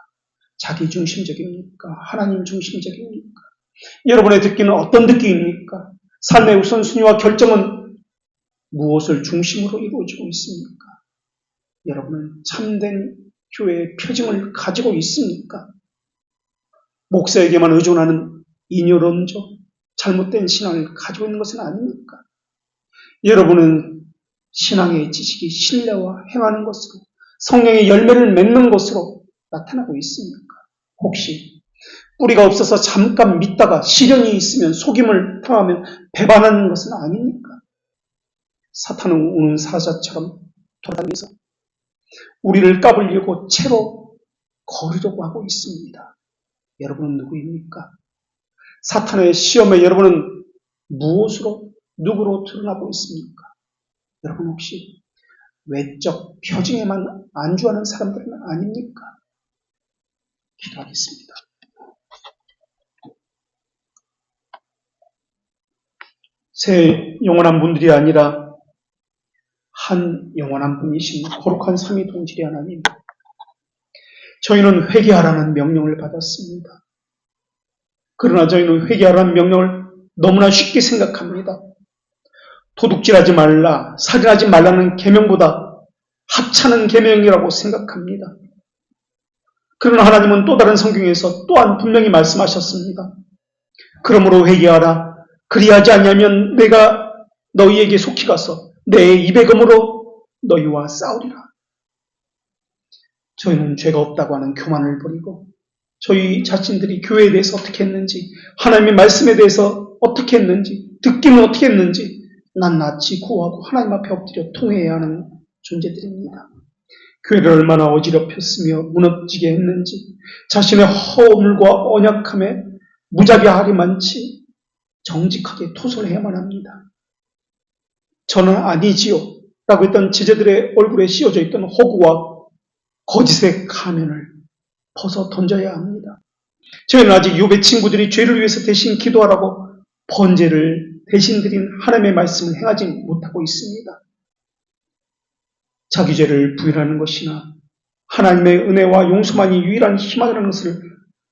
자기 중심적입니까? 하나님 중심적입니까? 여러분의 듣기는 어떤 듣기입니까? 삶의 우선순위와 결정은 무엇을 중심으로 이루어지고 있습니까? 여러분은 참된 교회의 표징을 가지고 있습니까? 목사에게만 의존하는 잉여론적 잘못된 신앙을 가지고 있는 것은 아닙니까? 여러분은 신앙의 지식이 신뢰와 행하는 것으로 성령의 열매를 맺는 것으로 나타나고 있습니까? 혹시 뿌리가 없어서 잠깐 믿다가 시련이 있으면 속임을 당하면 배반하는 것은 아닙니까? 사탄은 우는 사자처럼 돌아다니면서 우리를 까불려고 채로 거르려고 하고 있습니다. 여러분은 누구입니까? 사탄의 시험에 여러분은 무엇으로, 누구로 드러나고 있습니까? 여러분 혹시 외적 표징에만 안주하는 사람들은 아닙니까? 기도하겠습니다. 새 영원한 분들이 아니라 한 영원한 분이신 거룩한 삼위동질의 하나님, 저희는 회개하라는 명령을 받았습니다. 그러나 저희는 회개하라는 명령을 너무나 쉽게 생각합니다. 도둑질하지 말라, 살인하지 말라는 계명보다 하찮은 계명이라고 생각합니다. 그러나 하나님은 또 다른 성경에서 또한 분명히 말씀하셨습니다. 그러므로 회개하라. 그리하지 않냐면 내가 너희에게 속히 가서 내 입의 검으로 너희와 싸우리라. 저희는 죄가 없다고 하는 교만을 버리고 저희 자신들이 교회에 대해서 어떻게 했는지, 하나님의 말씀에 대해서 어떻게 했는지, 듣기는 어떻게 했는지 낱낱이 구하고 하나님 앞에 엎드려 통회해야 하는 존재들입니다. 교회를 얼마나 어지럽혔으며 무너지게 했는지, 자신의 허물과 언약함에 무자비하리만치 정직하게 토설해야만 합니다. 저는 아니지요 라고 했던 제자들의 얼굴에 씌워져 있던 허구와 거짓의 가면을 벗어 던져야 합니다. 저희는 아직 욥의 친구들이 죄를 위해서 대신 기도하라고 번제를 대신 드린 하나님의 말씀을 행하지 못하고 있습니다. 자기 죄를 부인하는 것이나 하나님의 은혜와 용서만이 유일한 희망이라는 것을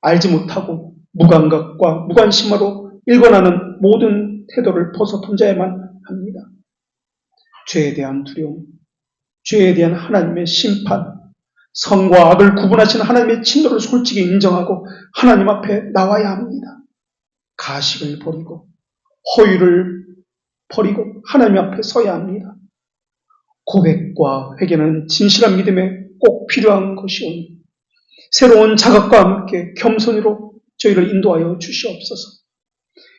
알지 못하고 무감각과 무관심으로 일관하는 모든 태도를 벗어 던져야만 합니다. 죄에 대한 두려움, 죄에 대한 하나님의 심판, 선과 악을 구분하시는 하나님의 진노를 솔직히 인정하고 하나님 앞에 나와야 합니다. 가식을 버리고 허위를 버리고 하나님 앞에 서야 합니다. 고백과 회개는 진실한 믿음에 꼭 필요한 것이오니 새로운 자각과 함께 겸손으로 저희를 인도하여 주시옵소서.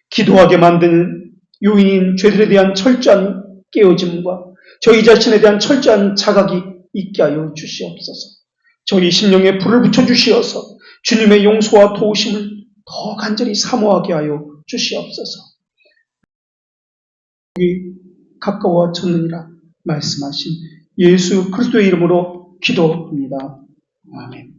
기도하게 만드는 요인인 죄들에 대한 철저한 깨어짐과 저희 자신에 대한 철저한 자각이 있게 하여 주시옵소서. 저희 심령에 불을 붙여주시어서 주님의 용서와 도우심을 더 간절히 사모하게 하여 주시옵소서. 가까워졌느니라 말씀하신 예수 그리스도의 이름으로 기도합니다. 아멘.